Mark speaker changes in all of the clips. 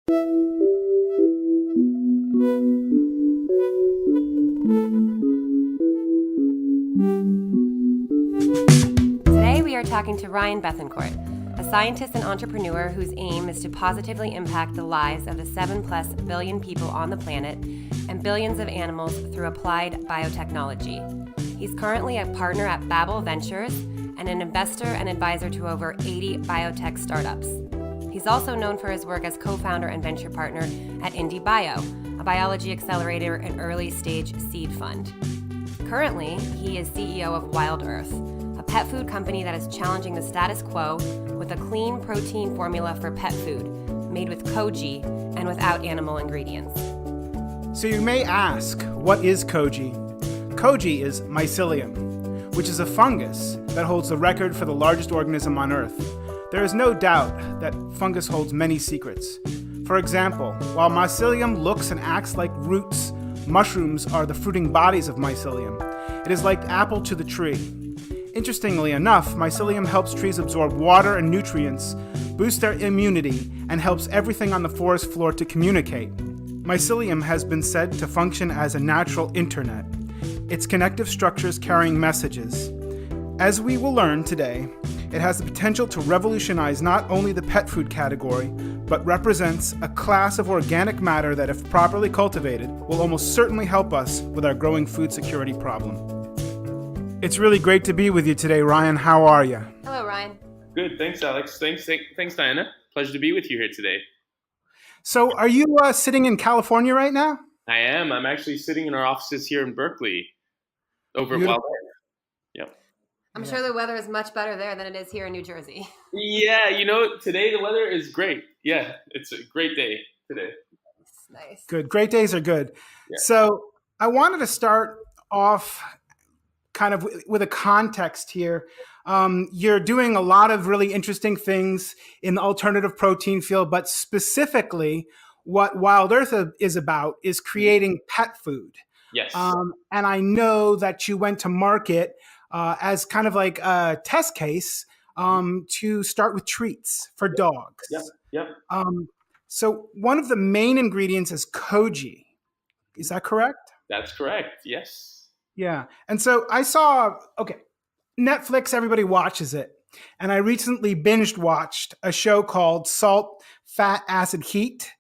Speaker 1: Today we are talking to Ryan Bethencourt, a scientist and entrepreneur whose aim is to positively impact the lives of the 7+ billion people on the planet and billions of animals through applied biotechnology. He's currently a partner at Babel Ventures and an investor and advisor to over 80 biotech startups. He's also known for his work as co-founder and venture partner at Indy Bio, a biology accelerator and early-stage seed fund. Currently, he is CEO of Wild Earth, a pet food company that is challenging the status quo with a clean protein formula for pet food made with Koji and without animal ingredients.
Speaker 2: So you may ask, what is Koji? Koji is mycelium, which is a fungus that holds the record for the largest organism on Earth. There is no doubt that fungus holds many secrets. For example, while mycelium looks and acts like roots, mushrooms are the fruiting bodies of mycelium. It is like apple to the tree. Interestingly enough, mycelium helps trees absorb water and nutrients, boosts their immunity, and helps everything on the forest floor to communicate. Mycelium has been said to function as a natural internet, its connective structures carrying messages. As we will learn today, it has the potential to revolutionize not only the pet food category, but represents a class of organic matter that, if properly cultivated, will almost certainly help us with our growing food security problem. It's really great to be with you today, Ryan. How are you?
Speaker 1: Hello, Ryan.
Speaker 3: Good. Thanks, Alex. Thanks, Diana. Pleasure to be with you here today.
Speaker 2: So are you sitting in California right now?
Speaker 3: I am. I'm actually sitting in our offices here in Berkeley over at Wild Earth. Yep.
Speaker 1: I'm sure the weather is much better there than it is here in New Jersey.
Speaker 3: Yeah, today the weather is great. Yeah, it's a great day today.
Speaker 1: Nice.
Speaker 2: Good. Great days are good.
Speaker 3: Yeah.
Speaker 2: So I wanted to start off kind of with a context here. You're doing a lot of really interesting things in the alternative protein field, but specifically what Wild Earth is about is creating pet food.
Speaker 3: Yes.
Speaker 2: And I know that you went to market as kind of like a test case to start with treats for dogs.
Speaker 3: Yep.
Speaker 2: So one of the main ingredients is Koji. Is that correct?
Speaker 3: That's correct. Yes.
Speaker 2: Yeah. And so I saw, Netflix, everybody watches it. And I recently binge watched a show called Salt, Fat, Acid, Heat,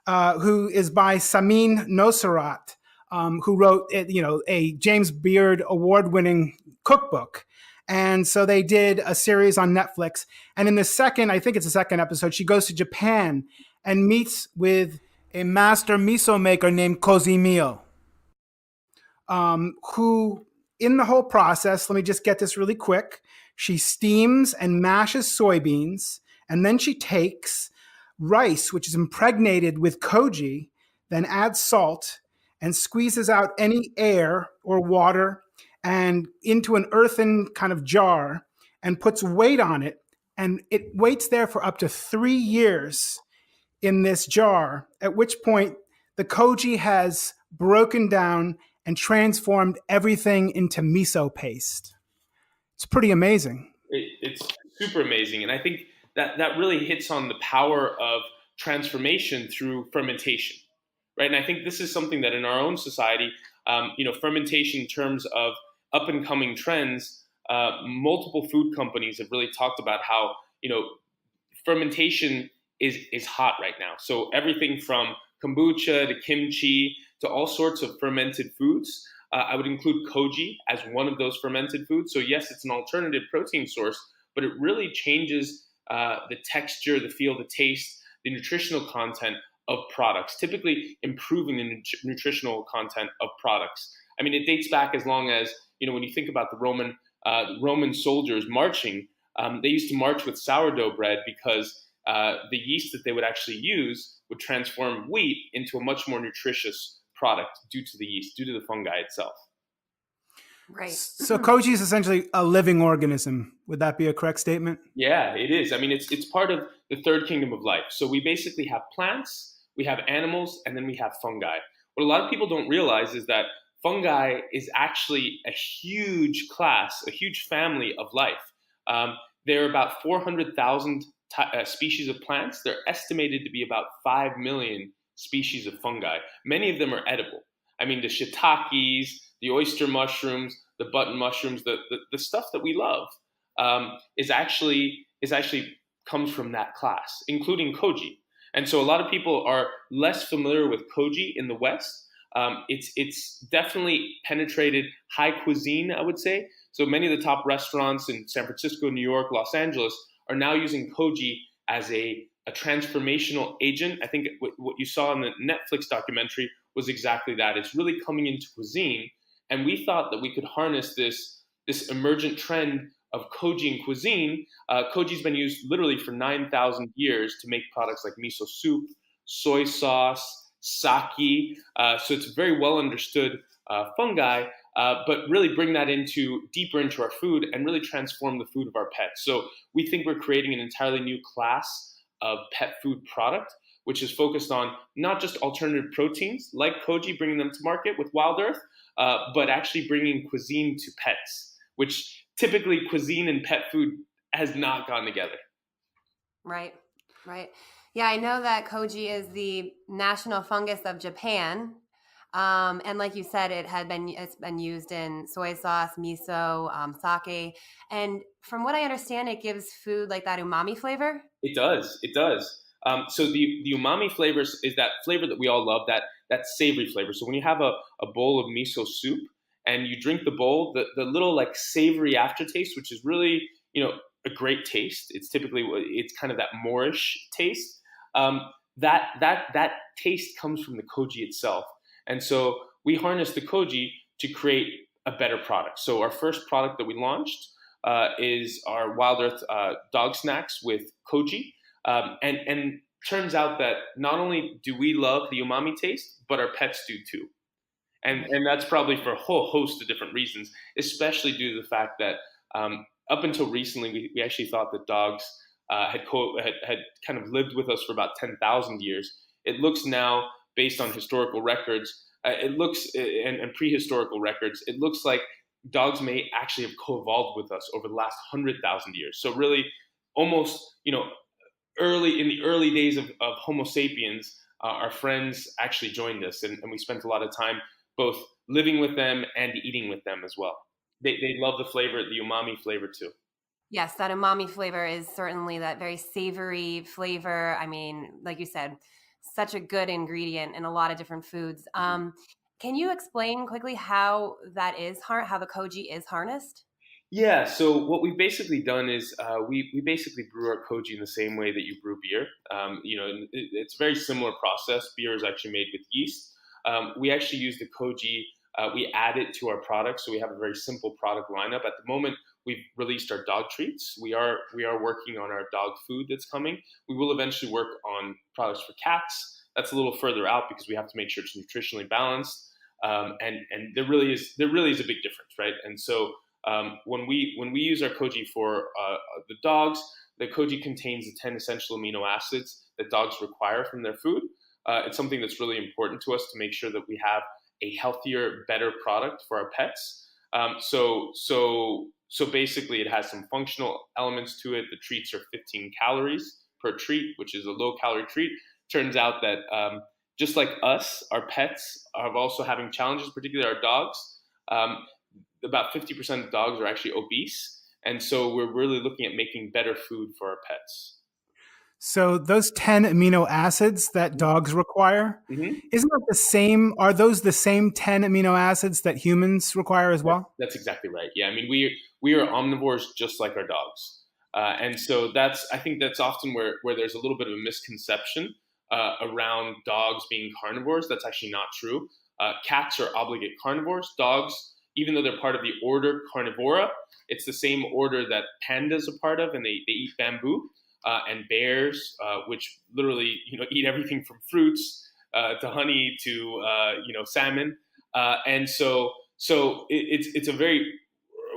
Speaker 2: who is by Samin Nosrat, who wrote, a James Beard award-winning cookbook. And so they did a series on Netflix. And in the second episode, she goes to Japan and meets with a master miso maker named Koji, who, in the whole process, let me just get this really quick, she steams and mashes soybeans, and then she takes rice, which is impregnated with Koji, then adds salt and squeezes out any air or water and into an earthen kind of jar and puts weight on it. And it waits there for up to 3 years in this jar, at which point the Koji has broken down and transformed everything into miso paste. It's pretty amazing.
Speaker 3: It's super amazing. And I think that really hits on the power of transformation through fermentation, right? And I think this is something that in our own society, fermentation in terms of up and coming trends, multiple food companies have really talked about how, fermentation is hot right now. So everything from kombucha to kimchi to all sorts of fermented foods. I would include Koji as one of those fermented foods. So yes, it's an alternative protein source, but it really changes the texture, the feel, the taste, the nutritional content of products, typically improving the nutritional content of products. I mean, it dates back as long as, when you think about the Roman soldiers marching, they used to march with sourdough bread because the yeast that they would actually use would transform wheat into a much more nutritious product due to the yeast, due to the fungi itself.
Speaker 1: Right.
Speaker 2: So Koji is essentially a living organism. Would that be a correct statement?
Speaker 3: Yeah, it is. I mean, it's part of the third kingdom of life. So we basically have plants, we have animals, and then we have fungi. What a lot of people don't realize is that fungi is actually a huge class, a huge family of life. There are about 400,000 species of plants, they're estimated to be about 5 million species of fungi. Many of them are edible. I mean, the shiitakes, the oyster mushrooms, the button mushrooms, the stuff that we love is actually comes from that class, including koji. And so a lot of people are less familiar with koji in the West. It's definitely penetrated high cuisine, I would say. So many of the top restaurants in San Francisco, New York, Los Angeles are now using koji as a transformational agent. I think what you saw in the Netflix documentary was exactly that. It's really coming into cuisine. And we thought that we could harness this emergent trend of koji in cuisine. Koji's been used literally for 9,000 years to make products like miso soup, soy sauce, sake. So it's very well understood fungi, but really bring that deeper into our food and really transform the food of our pets. So we think we're creating an entirely new class of pet food product, which is focused on not just alternative proteins like koji, bringing them to market with Wild Earth, but actually bringing cuisine to pets, which typically cuisine and pet food has not gone together.
Speaker 1: Right. Yeah, I know that koji is the national fungus of Japan. And like you said, it's been used in soy sauce, miso, sake. And from what I understand, it gives food like that umami flavor.
Speaker 3: It does. So the umami flavor is that flavor that we all love, that savory flavor. So when you have a bowl of miso soup and you drink the bowl, the little like savory aftertaste, which is really, a great taste. It's kind of that Moorish taste. That taste comes from the koji itself. And so we harness the koji to create a better product. So our first product that we launched is our Wild Earth dog snacks with koji. And turns out that not only do we love the umami taste, but our pets do too. And that's probably for a whole host of different reasons, especially due to the fact that up until recently, we actually thought that dogs had kind of lived with us for about 10,000 years. It looks now, based on historical records, and prehistorical records, it looks like dogs may actually have co-evolved with us over the last 100,000 years. So really, almost, in the early days of Homo sapiens, our friends actually joined us, and we spent a lot of time both living with them and eating with them as well. They love the flavor, the umami flavor too.
Speaker 1: Yes, that umami flavor is certainly that very savory flavor. I mean, like you said, such a good ingredient in a lot of different foods. Can you explain quickly how how the koji is harnessed?
Speaker 3: Yeah, so what we've basically done is we basically brew our koji in the same way that you brew beer. It's a very similar process. Beer is actually made with yeast. We actually use the koji. We add it to our product, so we have a very simple product lineup. At the moment, we've released our dog treats. We are working on our dog food that's coming. We will eventually work on products for cats. That's a little further out because we have to make sure it's nutritionally balanced. And there really is a big difference, right? And so when we use our koji for the dogs, the koji contains the 10 essential amino acids that dogs require from their food. It's something that's really important to us to make sure that we have a healthier, better product for our pets. So basically, it has some functional elements to it. The treats are 15 calories per treat, which is a low-calorie treat. Turns out that just like us, our pets are also having challenges, particularly our dogs. About 50% of dogs are actually obese. And so we're really looking at making better food for our pets.
Speaker 2: So those 10 amino acids that dogs require, isn't that the same? Are those the same 10 amino acids that humans require as well?
Speaker 3: That's exactly right. Yeah, I mean, we are omnivores just like our dogs. And so I think that's often where there's a little bit of a misconception around dogs being carnivores. That's actually not true. Cats are obligate carnivores. Dogs, even though they're part of the order Carnivora, it's the same order that pandas are part of, and they eat bamboo. And bears, which literally eat everything from fruits to honey to salmon, and so it's a very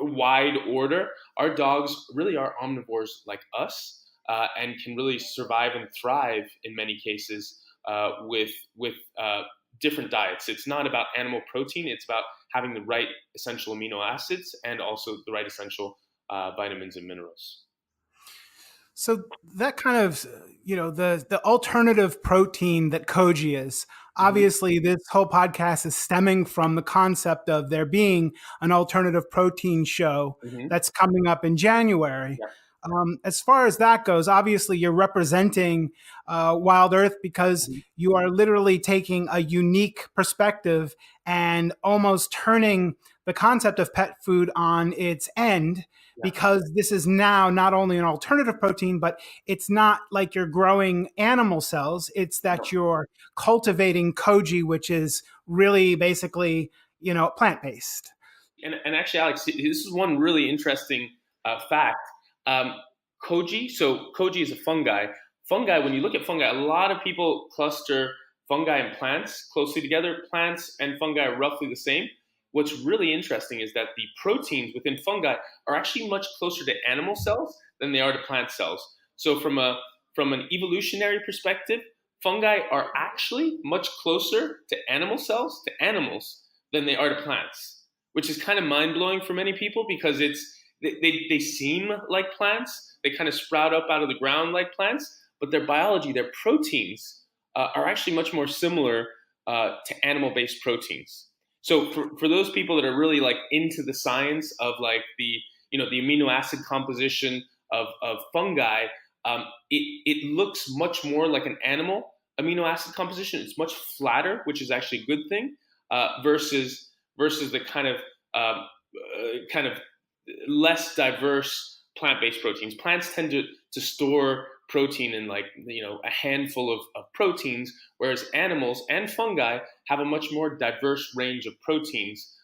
Speaker 3: wide order. Our dogs really are omnivores like us, and can really survive and thrive in many cases with different diets. It's not about animal protein; it's about having the right essential amino acids and also the right essential vitamins and minerals.
Speaker 2: So that kind of, the alternative protein that Koji is.
Speaker 3: Hmm.
Speaker 2: Obviously, this whole podcast is stemming from the concept of there being an alternative protein show
Speaker 3: Hmm.
Speaker 2: that's coming up in January.
Speaker 3: Yeah.
Speaker 2: As far as that goes, obviously you're representing Wild Earth because
Speaker 3: Hmm.
Speaker 2: you are literally taking a unique perspective and almost turning the concept of pet food on its end,
Speaker 3: Yeah.
Speaker 2: because this is now not only an alternative protein, but it's not like you're growing animal cells. It's that you're cultivating Koji, which is really basically, plant based.
Speaker 3: And actually, Alex, this is one really interesting fact. Um, Koji is a fungi. Fungi, when you look at fungi, a lot of people cluster fungi and plants closely together. Plants and fungi are roughly the same. What's really interesting is that the proteins within fungi are actually much closer to animal cells than they are to plant cells. So from an evolutionary perspective, fungi are actually much closer to animal cells, to animals, than they are to plants, which is kind of mind blowing for many people because they seem like plants. They kind of sprout up out of the ground like plants, but their biology, their proteins, are actually much more similar to animal based proteins. So for those people that are really like into the science of like the amino acid composition of fungi, it looks much more like an animal amino acid composition. It's much flatter, which is actually a good thing, versus the kind of less diverse plant-based proteins. Plants tend to store protein in like a handful of proteins, whereas animals and fungi have a much more diverse range of proteins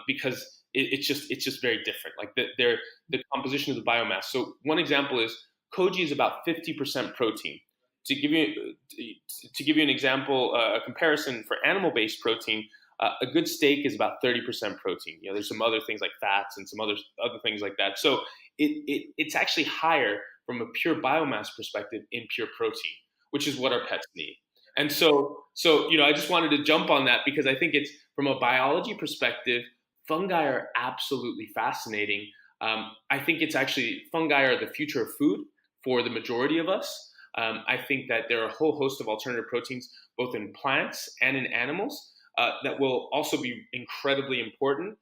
Speaker 3: because it's just very different. Like the composition of the biomass. So one example is Koji is about 50% protein. To give you an example, a comparison for animal-based protein, a good steak is about 30% protein. There's some other things like fats and some other things like that. So it's actually higher from a pure biomass perspective in pure protein, which is what our pets need. And so I just wanted to jump on that because I think it's from a biology perspective, fungi are absolutely fascinating. I think it's actually fungi are the future of food for the majority of us. I think that there are a whole host of alternative proteins, both in plants and in animals, that will also be incredibly important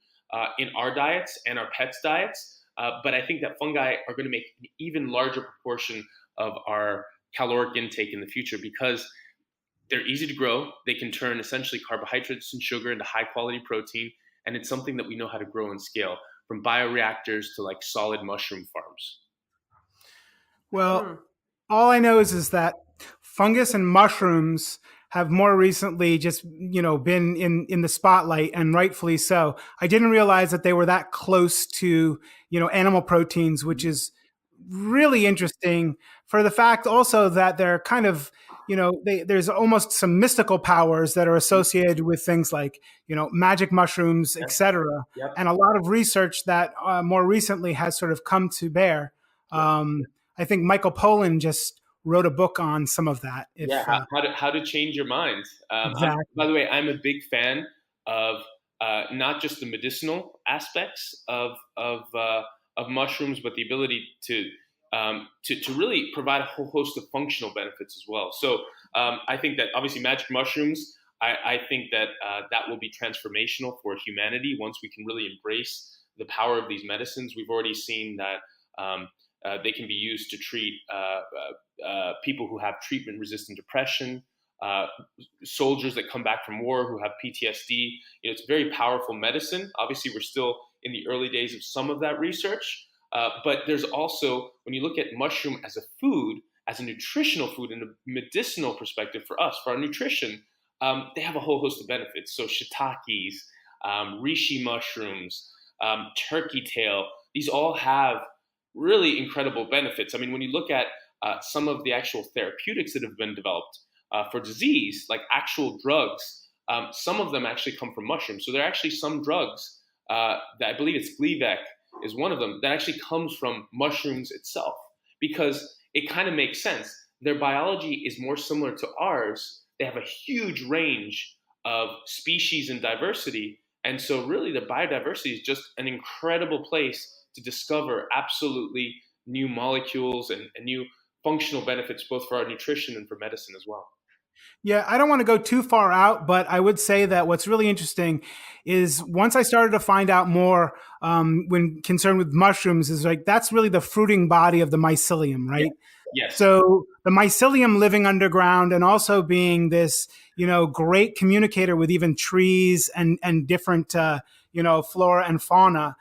Speaker 3: in our diets and our pets' diets. But I think that fungi are going to make an even larger proportion of our caloric intake in the future because they're easy to grow. They can turn essentially carbohydrates and sugar into high quality protein. And it's something that we know how to grow and scale from bioreactors to like solid mushroom farms.
Speaker 2: Well, all I know is that fungus and mushrooms have more recently just been in the spotlight, and rightfully so. I didn't realize that they were that close to animal proteins, which is really interesting for the fact also that they're kind of there's almost some mystical powers that are associated with things like magic mushrooms,
Speaker 3: Yep.
Speaker 2: etc.
Speaker 3: Yep.
Speaker 2: And a lot of research that more recently has sort of come to bear.
Speaker 3: Yep.
Speaker 2: I think Michael Pollan just wrote a book on some of that.
Speaker 3: Yeah, how to change your mind.
Speaker 2: Exactly.
Speaker 3: By the way, I'm a big fan of not just the medicinal aspects of mushrooms, but the ability to really provide a whole host of functional benefits as well. So I think that obviously magic mushrooms. I think that that will be transformational for humanity once we can really embrace the power of these medicines. We've already seen that. They can be used to treat people who have treatment-resistant depression, soldiers that come back from war who have PTSD. It's very powerful medicine. Obviously, we're still in the early days of some of that research, but there's also, when you look at mushroom as a food, as a nutritional food, in a medicinal perspective for us, for our nutrition, they have a whole host of benefits. So shiitakes, reishi mushrooms, turkey tail, these all have really incredible benefits. I mean, when you look at some of the actual therapeutics that have been developed for disease, like actual drugs, some of them actually come from mushrooms. So there are actually some drugs that I believe it's Gleevec is one of them that actually comes from mushrooms itself because it kind of makes sense. Their biology is more similar to ours. They have a huge range of species and diversity. And so really the biodiversity is just an incredible place to discover absolutely new molecules and new functional benefits both for our nutrition and for medicine as well.
Speaker 2: Yeah, I don't want to go too far out, but I would say that what's really interesting is once I started to find out more when concerned with mushrooms, is like that's really the fruiting body of the mycelium,
Speaker 3: Yeah.
Speaker 2: right?
Speaker 3: Yes.
Speaker 2: So the mycelium living underground and also being this, great communicator with even trees and different, flora and fauna.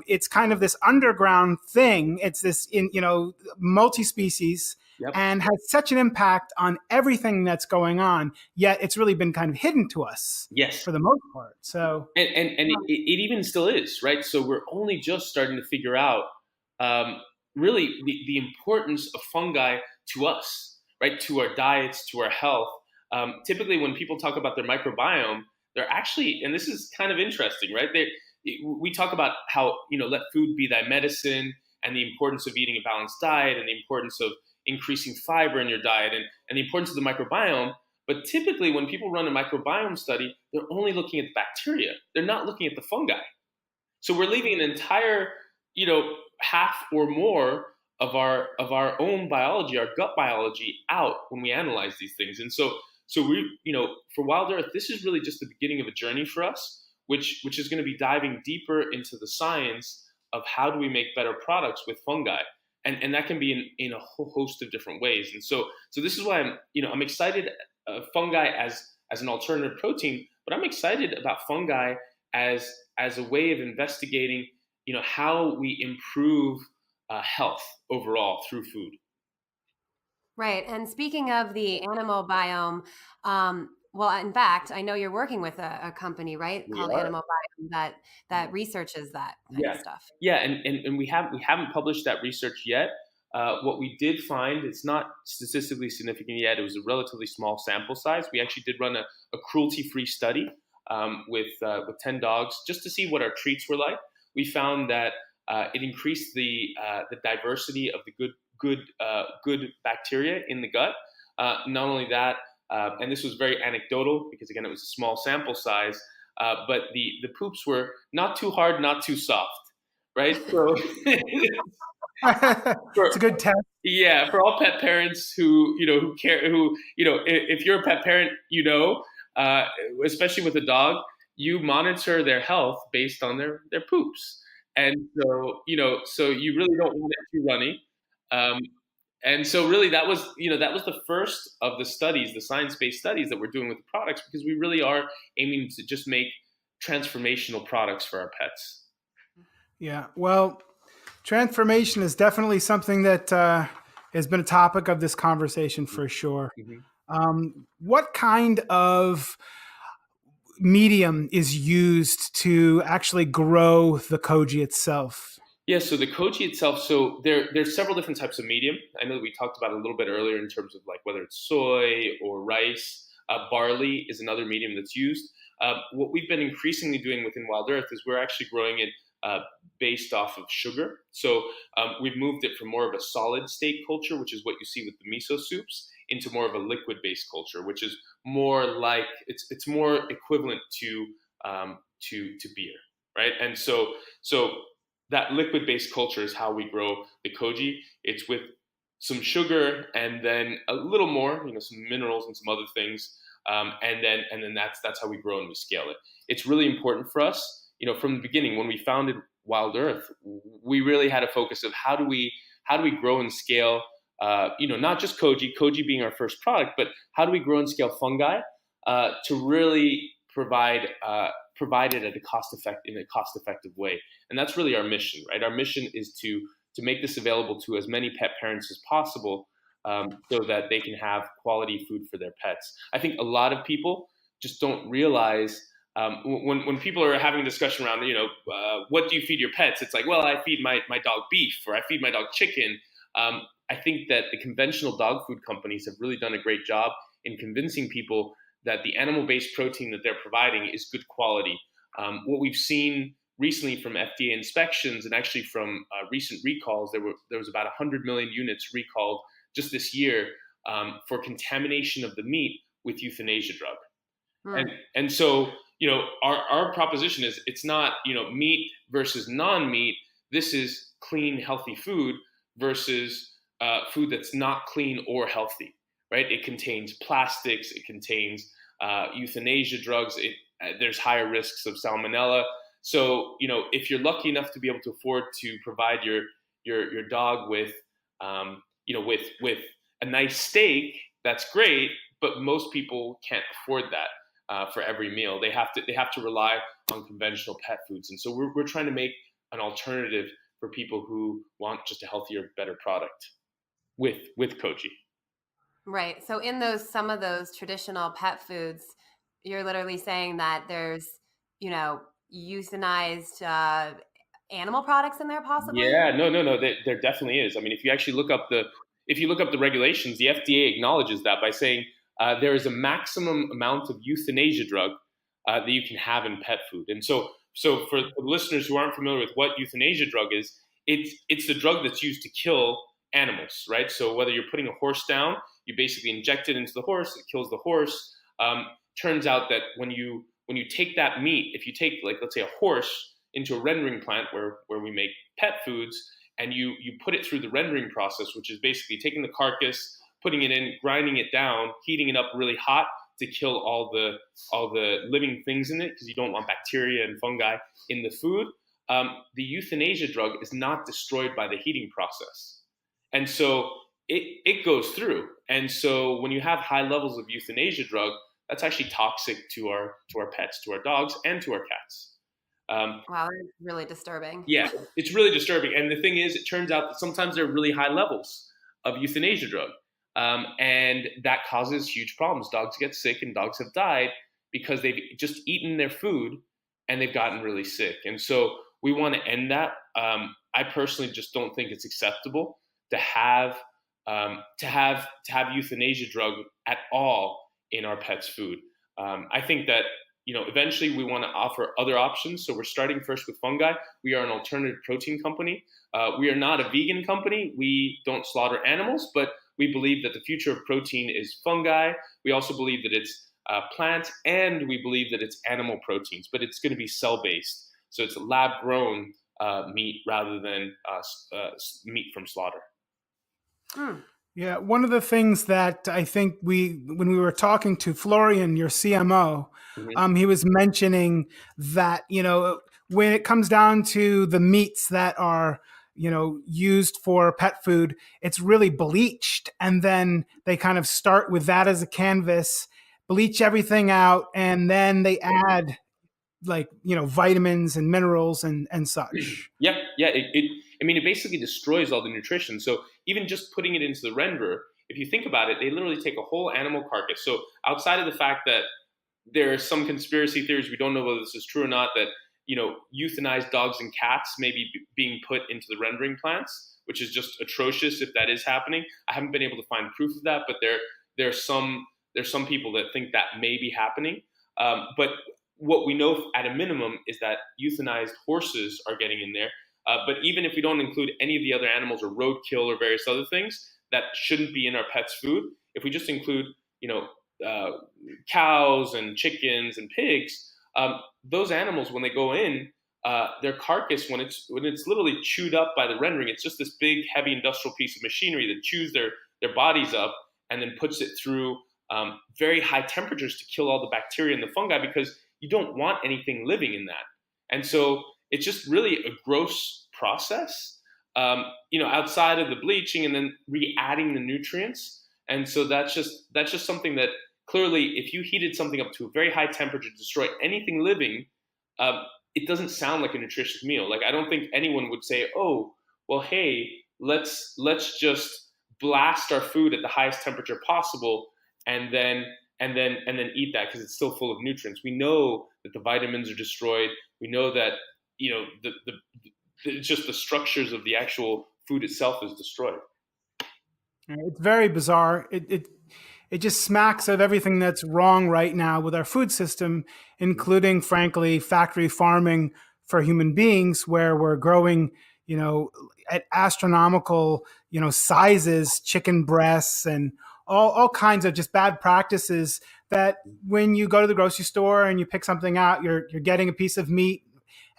Speaker 2: It's kind of this underground thing. It's this, multi-species
Speaker 3: Yep.
Speaker 2: and has such an impact on everything that's going on. Yet it's really been kind of hidden to us
Speaker 3: Yes.
Speaker 2: for the most part. So,
Speaker 3: And it even still is, right? So we're only just starting to figure out really the importance of fungi to us, right? To our diets, to our health. Typically, when people talk about their microbiome, they're actually, and this is kind of interesting, right? We talk about how, let food be thy medicine, and the importance of eating a balanced diet, and the importance of increasing fiber in your diet, and the importance of the microbiome. But typically, when people run a microbiome study, they're only looking at the bacteria. They're not looking at the fungi. So we're leaving an entire, half or more of our own biology, our gut biology, out when we analyze these things. And so we, for Wild Earth, this is really just the beginning of a journey for us, which is going to be diving deeper into the science of how do we make better products with fungi. And that can be in a whole host of different ways. And so this is why I'm excited fungi as an alternative protein, but I'm excited about fungi as a way of investigating, how we improve health overall through food.
Speaker 1: Right. And speaking of the animal biome, well, in fact, I know you're working with a company, right,
Speaker 3: We
Speaker 1: called
Speaker 3: are.
Speaker 1: Animal Biome that researches that kind of stuff.
Speaker 3: Yeah, and we haven't published that research yet. What we did find, it's not statistically significant yet. It was a relatively small sample size. We actually did run a cruelty-free study with 10 dogs just to see what our treats were like. We found that it increased the diversity of the good bacteria in the gut. Not only that, and this was very anecdotal because again it was a small sample size, but the poops were not too hard, not too soft, right? So
Speaker 2: it's a good test.
Speaker 3: yeah, for all pet parents who care, if you're a pet parent, especially with a dog, you monitor their health based on their poops, and so you really don't want it too runny. And so really that was the first of the studies, the science-based studies that we're doing with the products, because we really are aiming to just make transformational products for our pets.
Speaker 2: Yeah, well, transformation is definitely something that has been a topic of this conversation for sure.
Speaker 3: Mm-hmm.
Speaker 2: What kind of medium is used to actually grow the koji itself?
Speaker 3: Yeah, so the Koji itself, so there's several different types of medium. I know that we talked about it a little bit earlier in terms of like whether it's soy or rice. Barley is another medium that's used. What we've been increasingly doing within Wild Earth is we're actually growing it based off of sugar. So we've moved it from more of a solid state culture, which is what you see with the miso soups, into more of a liquid based culture, which is more like it's more equivalent to beer, right? And so that liquid-based culture is how we grow the koji. It's with some sugar and then a little more, some minerals and some other things, and then that's how we grow and we scale it. It's really important for us, from the beginning when we founded Wild Earth, we really had a focus of how do we grow and scale, not just koji being our first product, but how do we grow and scale fungi to really provide it at a cost effective way. And that's really our mission, right? Our mission is to make this available to as many pet parents as possible, so that they can have quality food for their pets. I think a lot of people just don't realize when people are having a discussion around, what do you feed your pets? It's like, well, I feed my dog beef or I feed my dog chicken. I think that the conventional dog food companies have really done a great job in convincing people that the animal-based protein that they're providing is good quality. What we've seen recently from FDA inspections and actually from recent recalls, there was about 100 million units recalled just this year for contamination of the meat with euthanasia drug. And so, our proposition is it's not, meat versus non-meat. This is clean, healthy food versus food that's not clean or healthy, right? It contains plastics, it contains euthanasia drugs, there's higher risks of salmonella. So, if you're lucky enough to be able to afford to provide your dog with, with a nice steak, that's great. But most people can't afford that for every meal. They have to rely on conventional pet foods, and so we're trying to make an alternative for people who want just a healthier, better product with Koji.
Speaker 1: Right. So in some of those traditional pet foods, you're literally saying that there's, euthanized animal products in there possibly?
Speaker 3: Yeah, no. There definitely is. I mean, if you look up the regulations, the FDA acknowledges that by saying there is a maximum amount of euthanasia drug that you can have in pet food. And so for the listeners who aren't familiar with what euthanasia drug is, it's the drug that's used to kill animals, right? So whether you're putting a horse down, you basically inject it into the horse, it kills the horse. Turns out that when you take that meat, if you take, like, let's say, a horse into a rendering plant where we make pet foods, and you put it through the rendering process, which is basically taking the carcass, putting it in, grinding it down, heating it up really hot to kill all the living things in it, because you don't want bacteria and fungi in the food. The euthanasia drug is not destroyed by the heating process, and so it goes through. And so when you have high levels of euthanasia drug, that's actually toxic to our pets, to our dogs, and to our cats.
Speaker 1: Wow, that's really disturbing.
Speaker 3: Yeah, it's really disturbing. And the thing is, it turns out that sometimes there are really high levels of euthanasia drug. And that causes huge problems. Dogs get sick, and dogs have died because they've just eaten their food and they've gotten really sick. And so we want to end that. I personally just don't think it's acceptable to have euthanasia drug at all in our pets' food. I think that eventually we want to offer other options. So we're starting first with fungi. We are an alternative protein company. We are not a vegan company. We don't slaughter animals, but we believe that the future of protein is fungi. We also believe that it's plants, and we believe that it's animal proteins, but it's going to be cell-based. So it's lab-grown meat rather than meat from slaughter.
Speaker 2: Yeah, one of the things that I think when we were talking to Florian, your CMO, he was mentioning that, when it comes down to the meats that are, used for pet food, it's really bleached. And then they kind of start with that as a canvas, bleach everything out, and then they add vitamins and minerals and such.
Speaker 3: Yeah. It basically destroys all the nutrition. So even just putting it into the renderer, if you think about it, they literally take a whole animal carcass. So outside of the fact that there are some conspiracy theories, we don't know whether this is true or not, that euthanized dogs and cats may be being put into the rendering plants, which is just atrocious if that is happening. I haven't been able to find proof of that, but there's some people that think that may be happening. But what we know at a minimum is that euthanized horses are getting in there. But even if we don't include any of the other animals or roadkill or various other things that shouldn't be in our pets' food, if we just include, cows and chickens and pigs, those animals, when they go in, their carcass, when it's literally chewed up by the rendering, it's just this big, heavy industrial piece of machinery that chews their bodies up and then puts it through very high temperatures to kill all the bacteria and the fungi, because you don't want anything living in that. And so it's just really a gross process, outside of the bleaching and then re-adding the nutrients. And so that's just something that clearly, if you heated something up to a very high temperature to destroy anything living, it doesn't sound like a nutritious meal. Like, I don't think anyone would say, oh, well, hey, let's just blast our food at the highest temperature possible and then eat that because it's still full of nutrients. We know that the vitamins are destroyed. We know that it's just the structures of the actual food itself is destroyed.
Speaker 2: It's very bizarre. It just smacks of everything that's wrong right now with our food system, including, frankly, factory farming for human beings, where we're growing, at astronomical, sizes, chicken breasts and all kinds of just bad practices that when you go to the grocery store and you pick something out, you're getting a piece of meat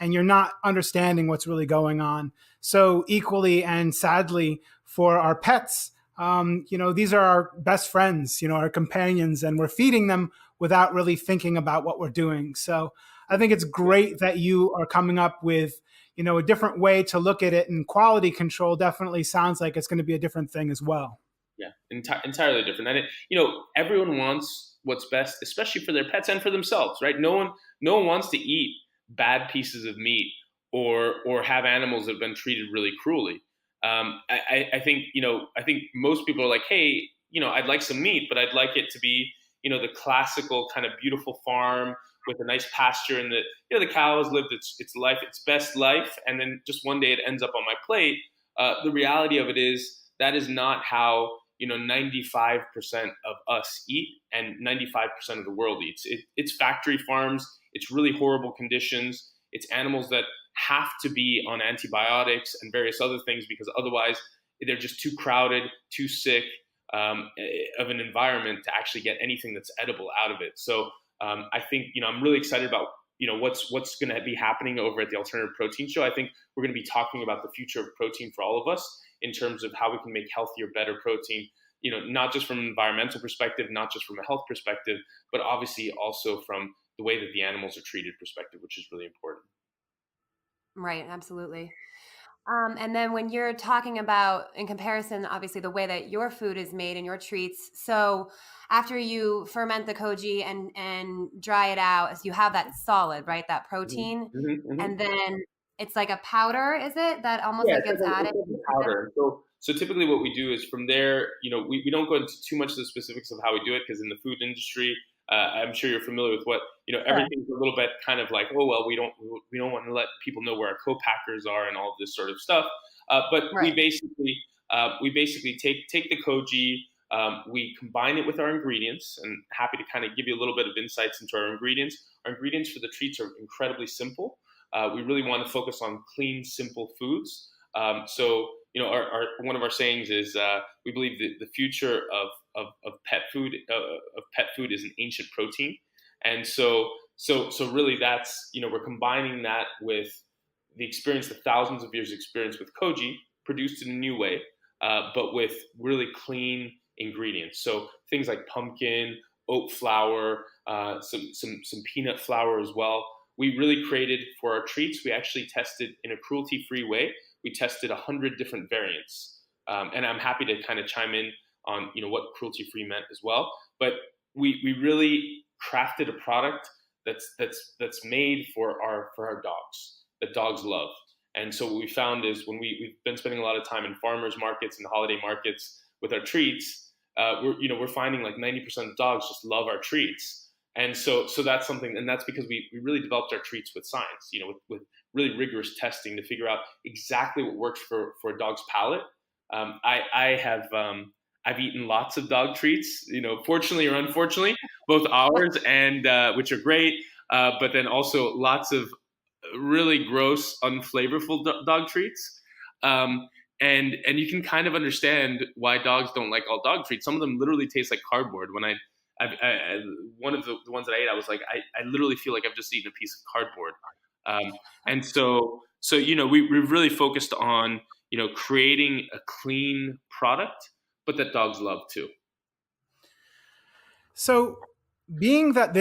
Speaker 2: and you're not understanding what's really going on. So equally and sadly for our pets. These are our best friends, our companions, and we're feeding them without really thinking about what we're doing. So I think it's great that you are coming up with, a different way to look at it, and quality control definitely sounds like it's going to be a different thing as well.
Speaker 3: Yeah, entirely different. And everyone wants what's best, especially for their pets and for themselves, right? No one wants to eat bad pieces of meat or have animals that have been treated really cruelly. I think most people are like, hey, I'd like some meat, but I'd like it to be, the classical kind of beautiful farm with a nice pasture, and the cow has lived its life, its best life, and then just one day it ends up on my plate. The reality of it is that is not how 95% of us eat, and 95% of the world eats. It's factory farms. It's really horrible conditions. It's animals that have to be on antibiotics and various other things because otherwise they're just too crowded, too sick of an environment to actually get anything that's edible out of it. So I think I'm really excited about what's going to be happening over at the Alternative Protein Show. I think we're going to be talking about the future of protein for all of us in terms of how we can make healthier, better protein. Not just from an environmental perspective, not just from a health perspective, but obviously also from the way that the animals are treated perspective, which is really important.
Speaker 1: Right, absolutely. And then when you're talking about, in comparison, obviously the way that your food is made and your treats. So after you ferment the koji and dry it out, as you have that solid, right, that protein,
Speaker 3: Mm-hmm, mm-hmm.
Speaker 1: and then it's like a powder, is it, that almost like gets added?
Speaker 3: It's like a powder. So typically what we do is from there, we don't go into too much of the specifics of how we do it, because in the food industry, I'm sure you're familiar with what, everything's a little bit kind of like, oh, well, we don't want to let people know where our co-packers are and all of this sort of stuff. But
Speaker 1: Right.
Speaker 3: we basically take the koji, we combine it with our ingredients, and happy to kind of give you a little bit of insights into our ingredients. Our ingredients for the treats are incredibly simple. We really want to focus on clean, simple foods. So our one of our sayings is we believe that the future of pet food is an ancient protein, and so really that's we're combining that with the experience, the thousands of years experience with koji, produced in a new way, but with really clean ingredients. So things like pumpkin, oat flour, some peanut flour as well. We really created for our treats. We actually tested in a cruelty-free way. We tested 100 different variants, and I'm happy to kind of chime in on what cruelty-free meant as well. But we really crafted a product that's made for our dogs, that dogs love. And so what we found is when we've been spending a lot of time in farmers markets and holiday markets with our treats, we're finding like 90% of dogs just love our treats. And so that's something, and that's because we really developed our treats with science, with really rigorous testing to figure out exactly what works for a dog's palate. I've eaten lots of dog treats, fortunately or unfortunately, both ours and which are great, but then also lots of really gross, unflavorful dog treats. And you can kind of understand why dogs don't like all dog treats. Some of them literally taste like cardboard. When I one of the ones that I ate, I was like, I literally feel like I've just eaten a piece of cardboard. And so we've really focused on creating a clean product, but that dogs love too.
Speaker 2: So, being that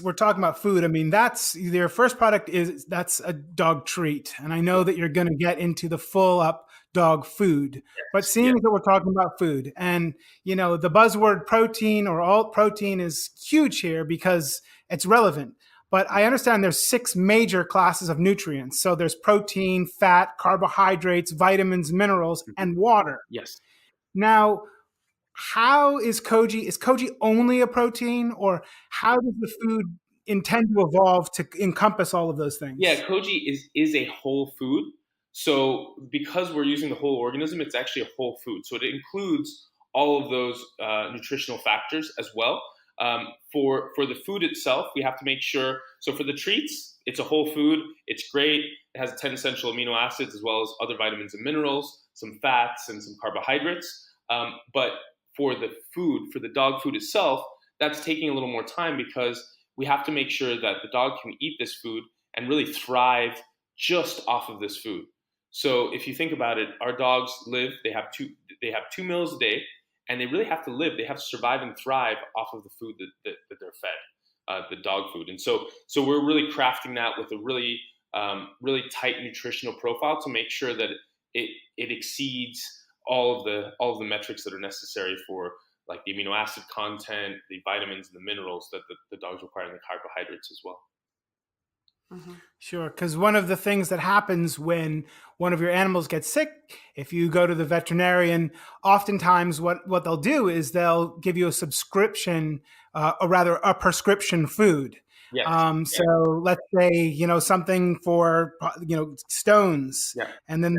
Speaker 2: we're talking about food, I mean, that's their first product that's a dog treat. And I know that you're going to get into the full up dog food, but seeing that we're talking about food and, the buzzword protein or alt protein is huge here because it's relevant. But I understand there's 6 major classes of nutrients. So there's protein, fat, carbohydrates, vitamins, minerals, and water.
Speaker 3: Yes.
Speaker 2: Now, how is koji? Is koji only a protein, or how does the food intend to evolve to encompass all of those things?
Speaker 3: Yeah, koji is a whole food. So because we're using the whole organism, it's actually a whole food. So it includes all of those nutritional factors as well. For the food itself, we have to make sure. So for the treats, it's a whole food. It's great. It has 10 essential amino acids as well as other vitamins and minerals, some fats and some carbohydrates. But for the food, for the dog food itself, that's taking a little more time because we have to make sure that the dog can eat this food and really thrive just off of this food. So if you think about it, our dogs live, they have 2 meals a day, and they really have to live. They have to survive and thrive off of the food that they're fed, the dog food. And so we're really crafting that with a really tight nutritional profile to make sure that it exceeds all of the metrics that are necessary for like the amino acid content, the vitamins, and the minerals that the dogs require, and the carbohydrates as well.
Speaker 1: Mm-hmm.
Speaker 2: Sure, because one of the things that happens when one of your animals gets sick, if you go to the veterinarian, oftentimes what they'll do is they'll give you a subscription, or rather a prescription food.
Speaker 3: Yes.
Speaker 2: So let's say, something for, stones.
Speaker 3: Yeah.
Speaker 2: And then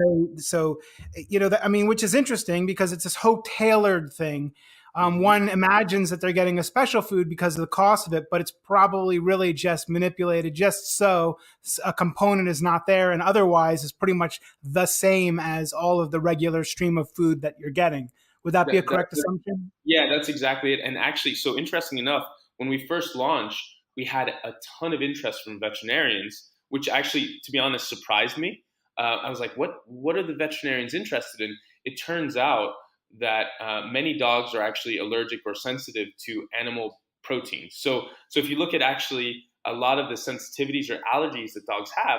Speaker 2: which is interesting because it's this whole tailored thing. One imagines that they're getting a special food because of the cost of it, but it's probably really just manipulated just so a component is not there, and otherwise is pretty much the same as all of the regular stream of food that you're getting. Would that be a correct assumption?
Speaker 3: Yeah, that's exactly it. And actually, so interesting enough, when we first launched, we had a ton of interest from veterinarians, which actually, to be honest, surprised me. I was like, what are the veterinarians interested in? It turns out that many dogs are actually allergic or sensitive to animal proteins. So if you look at actually a lot of the sensitivities or allergies that dogs have,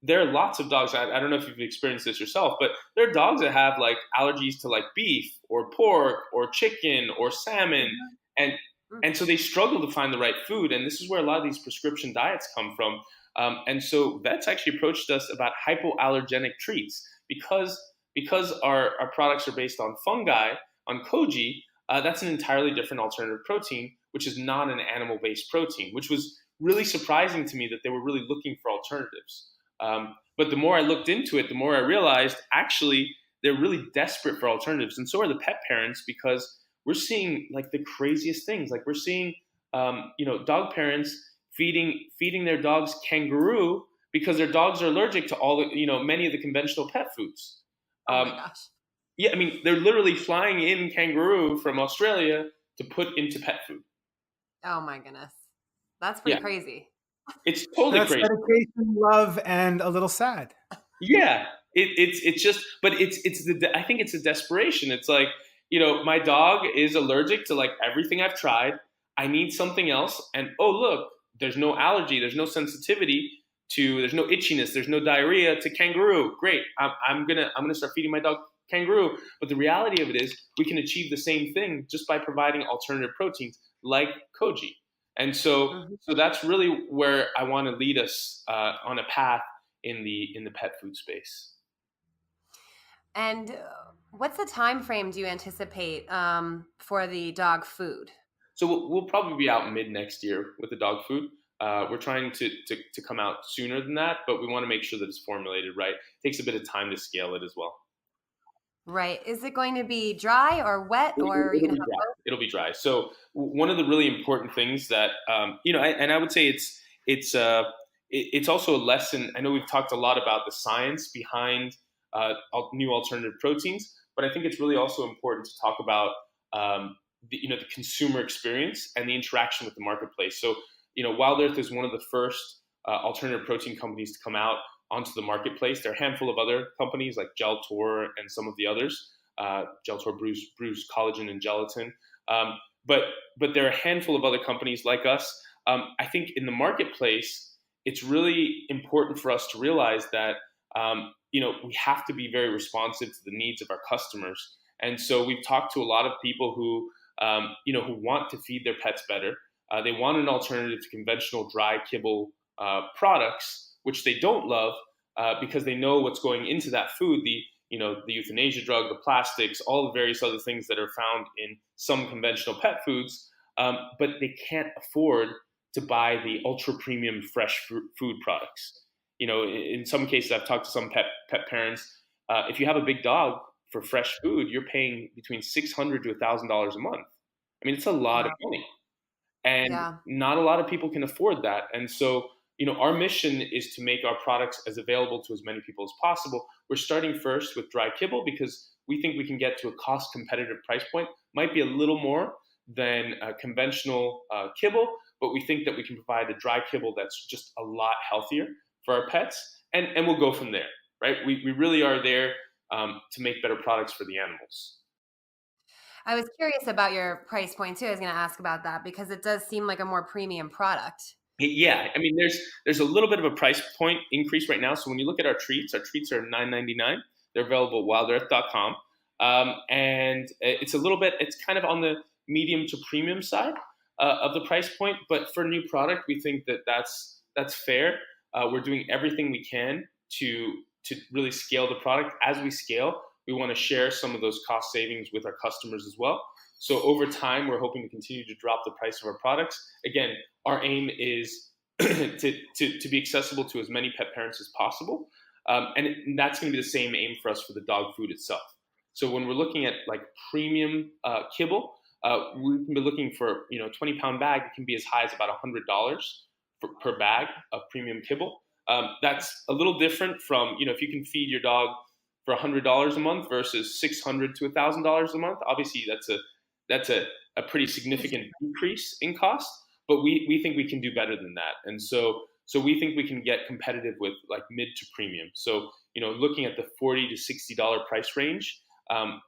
Speaker 3: there are lots of dogs. I don't know if you've experienced this yourself, but there are dogs that have like allergies to like beef or pork or chicken or salmon, and so they struggle to find the right food. And this is where a lot of these prescription diets come from. And so vets actually approached us about hypoallergenic treats because our products are based on fungi, on Koji. That's an entirely different alternative protein, which is not an animal-based protein, which was really surprising to me that they were really looking for alternatives. But the more I looked into it, the more I realized actually they're really desperate for alternatives. And so are the pet parents, because we're seeing like the craziest things. Like we're seeing, dog parents feeding their dogs kangaroo because their dogs are allergic to many of the conventional pet foods.
Speaker 1: Oh my gosh.
Speaker 3: Yeah, I mean, they're literally flying in kangaroo from Australia to put into pet food.
Speaker 1: Oh my goodness. That's pretty crazy.
Speaker 3: It's totally
Speaker 2: That's
Speaker 3: crazy.
Speaker 2: dedication, love, and a little sad.
Speaker 3: Yeah, it's just, but I think it's a desperation. It's like, my dog is allergic to like everything I've tried. I need something else, and oh look, there's no allergy, there's no sensitivity there's no itchiness, there's no diarrhea to kangaroo. Great, I'm gonna start feeding my dog kangaroo. But the reality of it is, we can achieve the same thing just by providing alternative proteins like Koji. And so that's really where I want to lead us on a path in the pet food space.
Speaker 1: And what's the time frame do you anticipate for the dog food?
Speaker 3: So we'll probably be out mid next year with the dog food. We're trying to come out sooner than that, but we want to make sure that it's formulated right. It takes a bit of time to scale it as well. Right.
Speaker 1: Is it going to be dry or wet, or are you going to have both?
Speaker 3: It'll be dry. So one of the really important things that and I would say it's also a lesson. I know we've talked a lot about the science behind new alternative proteins, but I think it's really also important to talk about the consumer experience and the interaction with the marketplace. So Wild Earth is one of the first alternative protein companies to come out onto the marketplace. There are a handful of other companies like Geltor and some of the others. Geltor brews collagen and gelatin. But there are a handful of other companies like us. I think in the marketplace, it's really important for us to realize that we have to be very responsive to the needs of our customers. And so we've talked to a lot of people who want to feed their pets better. They want an alternative to conventional dry kibble products, which they don't love because they know what's going into that food, the euthanasia drug, the plastics, all the various other things that are found in some conventional pet foods, but they can't afford to buy the ultra premium fresh food products. In some cases, I've talked to some pet parents. If you have a big dog, for fresh food, you're paying between $600 to $1,000 a month. I mean, it's a lot of money. And not a lot of people can afford that. And so, our mission is to make our products as available to as many people as possible. We're starting first with dry kibble because we think we can get to a cost competitive price point. Might be a little more than conventional kibble, but we think that we can provide a dry kibble that's just a lot healthier for our pets. And we'll go from there. right? We really are there to make better products for the animals.
Speaker 1: I was curious about your price point too. I was going to ask about that because it does seem like a more premium product.
Speaker 3: Yeah, I mean, there's a little bit of a price point increase right now. So when you look at our treats are $9.99. They're available at wildearth.com, and it's a little bit. It's kind of on the medium to premium side of the price point. But for a new product, we think that that's fair. We're doing everything we can to really scale the product. As we scale, we want to share some of those cost savings with our customers as well. So over time, we're hoping to continue to drop the price of our products. Again, our aim is to be accessible to as many pet parents as possible. And that's going to be the same aim for us for the dog food itself. So when we're looking at like premium kibble, we can be looking for, 20-pound bag. It can be as high as about $100 per bag of premium kibble. That's a little different from, if you can feed your dog for $100 a month versus $600 to $1,000 a month. Obviously, that's a pretty significant decrease in cost, but we think we can do better than that. And so we think we can get competitive with like mid to premium. So, looking at the $40 to $60 price range,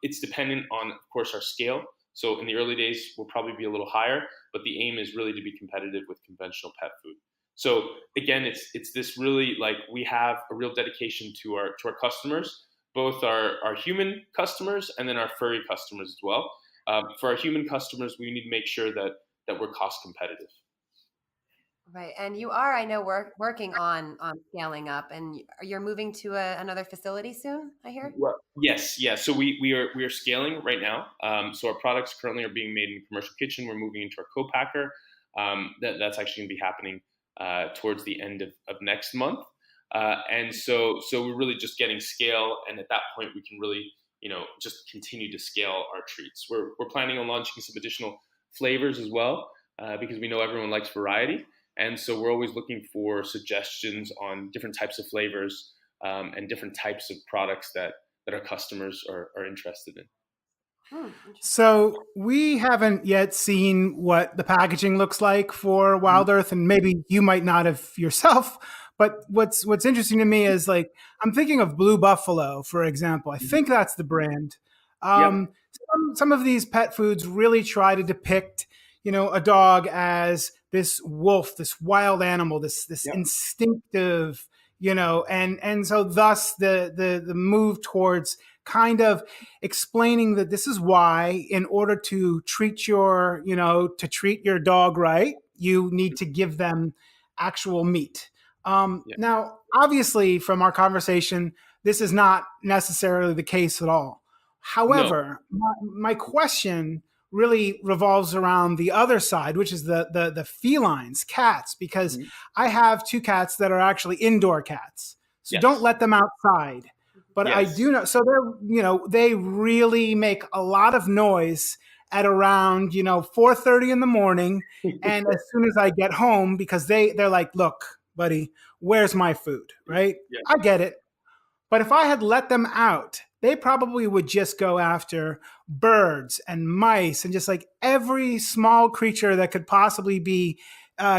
Speaker 3: it's dependent on, of course, our scale. So in the early days, we'll probably be a little higher, but the aim is really to be competitive with conventional pet food. So again, it's this really like we have a real dedication to our customers, both our human customers and then our furry customers as well. For our human customers, we need to make sure that we're cost competitive.
Speaker 1: Right. And you are, I know, working on scaling up, and you're moving to another facility soon, I hear?
Speaker 3: Well, yes. Yeah. So we are scaling right now. So our products currently are being made in a commercial kitchen. We're moving into our co-packer. That's actually going to be happening towards the end of next month. And so we're really just getting scale. And at that point, we can really, just continue to scale our treats. We're planning on launching some additional flavors as well, because we know everyone likes variety. And so we're always looking for suggestions on different types of flavors and different types of products that our customers are interested in.
Speaker 2: So we haven't yet seen what the packaging looks like for Wild Earth, and maybe you might not have yourself. But what's interesting to me is like I'm thinking of Blue Buffalo, for example. I think that's the brand. Some of these pet foods really try to depict, a dog as this wolf, this wild animal, this instinctive, and so thus the move towards kind of explaining that this is why, in order to treat your dog right, you need to give them actual meat. Now, obviously, from our conversation, this is not necessarily the case at all. However, my question really revolves around the other side, which is the felines, cats, because I have two cats that are actually indoor cats. So don't let them outside. But I do know, so they really make a lot of noise at around 4:30 in the morning, and as soon as I get home, because they're like, look, buddy, where's my food, right? Yeah. I get it. But if I had let them out, they probably would just go after birds and mice and just like every small creature that could possibly be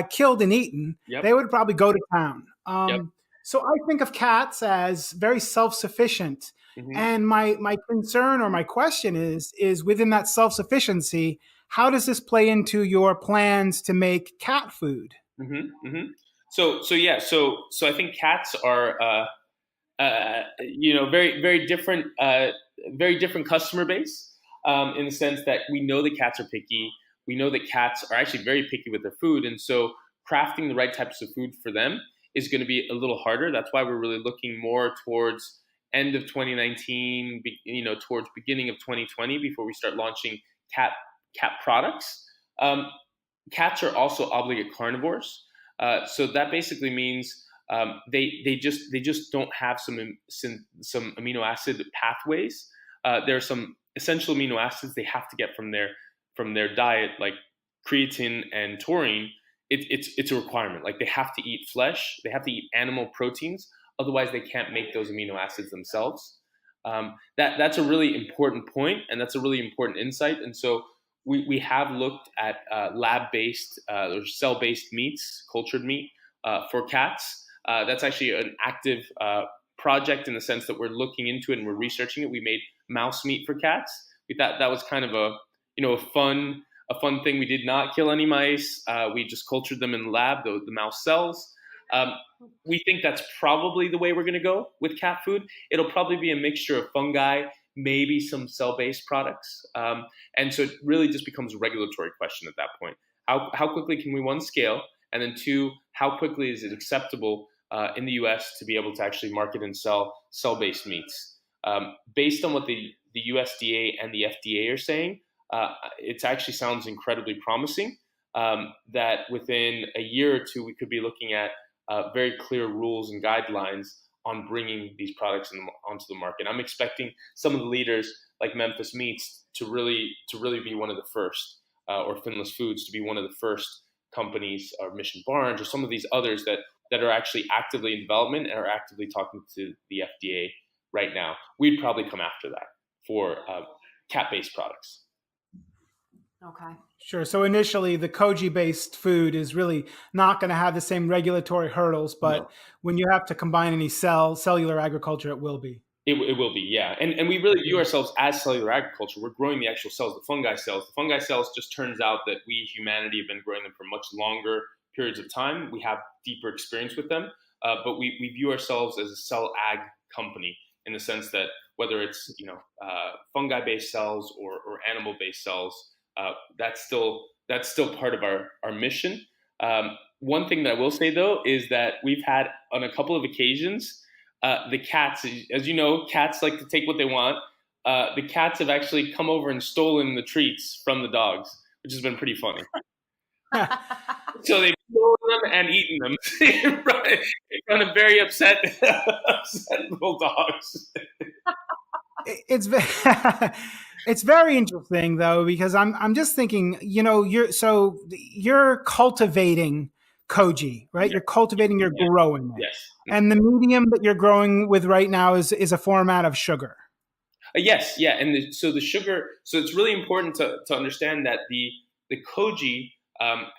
Speaker 2: killed and eaten. They would probably go to town. So I think of cats as very self-sufficient. And my concern or my question is within that self-sufficiency, how does this play into your plans to make cat food?
Speaker 3: So I think cats are very different customer base in the sense that we know that cats are picky. We know that cats are actually very picky with their food, and so crafting the right types of food for them is going to be a little harder. That's why we're really looking more towards end of 2019, towards beginning of 2020 before we start launching cat products. Cats are also obligate carnivores, so that basically means they just don't have some amino acid pathways. There are some essential amino acids they have to get from their diet, like creatine and taurine. It's a requirement. Like they have to eat flesh, they have to eat animal proteins, otherwise they can't make those amino acids themselves. That's a really important point, and that's a really important insight. And so we have looked at lab-based or cell-based meats, cultured meat for cats. That's actually an active project in the sense that we're looking into it and we're researching it. We made mouse meat for cats. We thought that was kind of a fun thing. We did not kill any mice. We just cultured them in the lab, the mouse cells. We think that's probably the way we're going to go with cat food. It'll probably be a mixture of fungi, maybe some cell-based products. And so it really just becomes a regulatory question at that point. How quickly can we, one, scale, and then two, how quickly is it acceptable in the US to be able to actually market and sell cell-based meats? Based on what the USDA and the FDA are saying, it actually sounds incredibly promising that within a year or two, we could be looking at very clear rules and guidelines on bringing these products onto the market. I'm expecting some of the leaders like Memphis Meats to really be one of the first, or Finless Foods to be one of the first companies, or Mission Barns, or some of these others that are actually actively in development and are actively talking to the FDA right now. We'd probably come after that for cat-based products.
Speaker 1: Okay.
Speaker 2: Sure. So initially, the Koji-based food is really not going to have the same regulatory hurdles, but when you have to combine any cellular agriculture, it will be.
Speaker 3: It will be, yeah. And we really view ourselves as cellular agriculture. We're growing the actual cells, the fungi cells. The fungi cells, just turns out that we, humanity, have been growing them for much longer periods of time. We have deeper experience with them, but we view ourselves as a cell ag company in the sense that whether it's fungi-based cells or animal-based cells, that's still part of our mission. One thing that I will say, though, is that we've had on a couple of occasions, the cats, as you know, cats like to take what they want. The cats have actually come over and stolen the treats from the dogs, which has been pretty funny. So they've stolen them and eaten them in front of very upset little dogs.
Speaker 2: It's very interesting, though, because I'm just thinking, you're cultivating Koji, right?
Speaker 3: Yeah.
Speaker 2: You're cultivating, you're growing it.
Speaker 3: Yes.
Speaker 2: And the medium that you're growing with right now is a format of sugar.
Speaker 3: Yes, yeah. And so the sugar, so it's really important to understand that the Koji,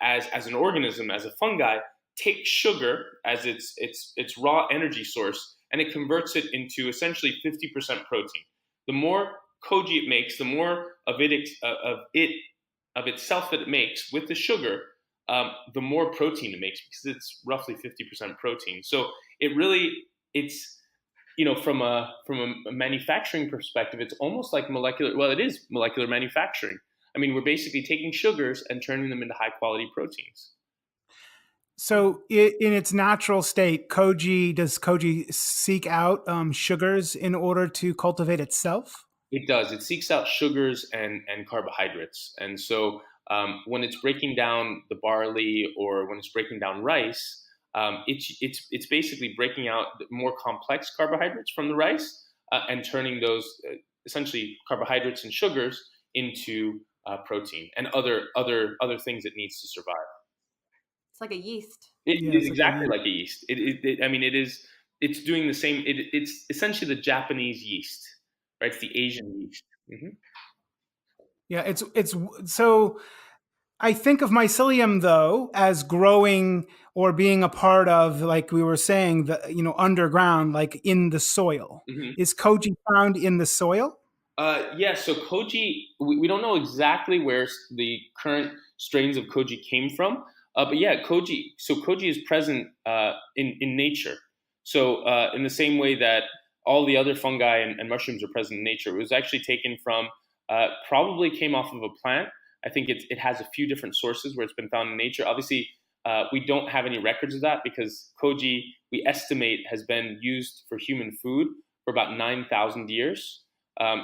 Speaker 3: as an organism, as a fungi, takes sugar as its raw energy source, and it converts it into essentially 50% protein. The more Koji it makes, the more of itself that it makes with the sugar, the more protein it makes, because it's roughly 50% protein. So it's from a manufacturing perspective, it's almost like molecular. Well, it is molecular manufacturing. I mean, we're basically taking sugars and turning them into high quality proteins.
Speaker 2: So in its natural state, does Koji seek out sugars in order to cultivate itself?
Speaker 3: It does. It seeks out sugars and carbohydrates. And so when it's breaking down the barley or when it's breaking down rice, it's basically breaking out the more complex carbohydrates from the rice and turning those essentially carbohydrates and sugars into protein and other things it needs to survive.
Speaker 1: It's like a yeast.
Speaker 3: It is exactly like a yeast. It's doing the same. It's essentially the Japanese yeast, right? It's the Asian yeast. Mm-hmm.
Speaker 2: Yeah, it's so. I think of mycelium, though, as growing or being a part of, like we were saying, underground, like in the soil. Mm-hmm. Is Koji found in the soil?
Speaker 3: Yeah. So Koji, we don't know exactly where the current strains of Koji came from. But yeah, Koji is present in nature. So in the same way that all the other fungi and mushrooms are present in nature, it was actually taken from, probably came off of a plant. I think it has a few different sources where it's been found in nature. Obviously, we don't have any records of that because Koji, we estimate, has been used for human food for about 9,000 years.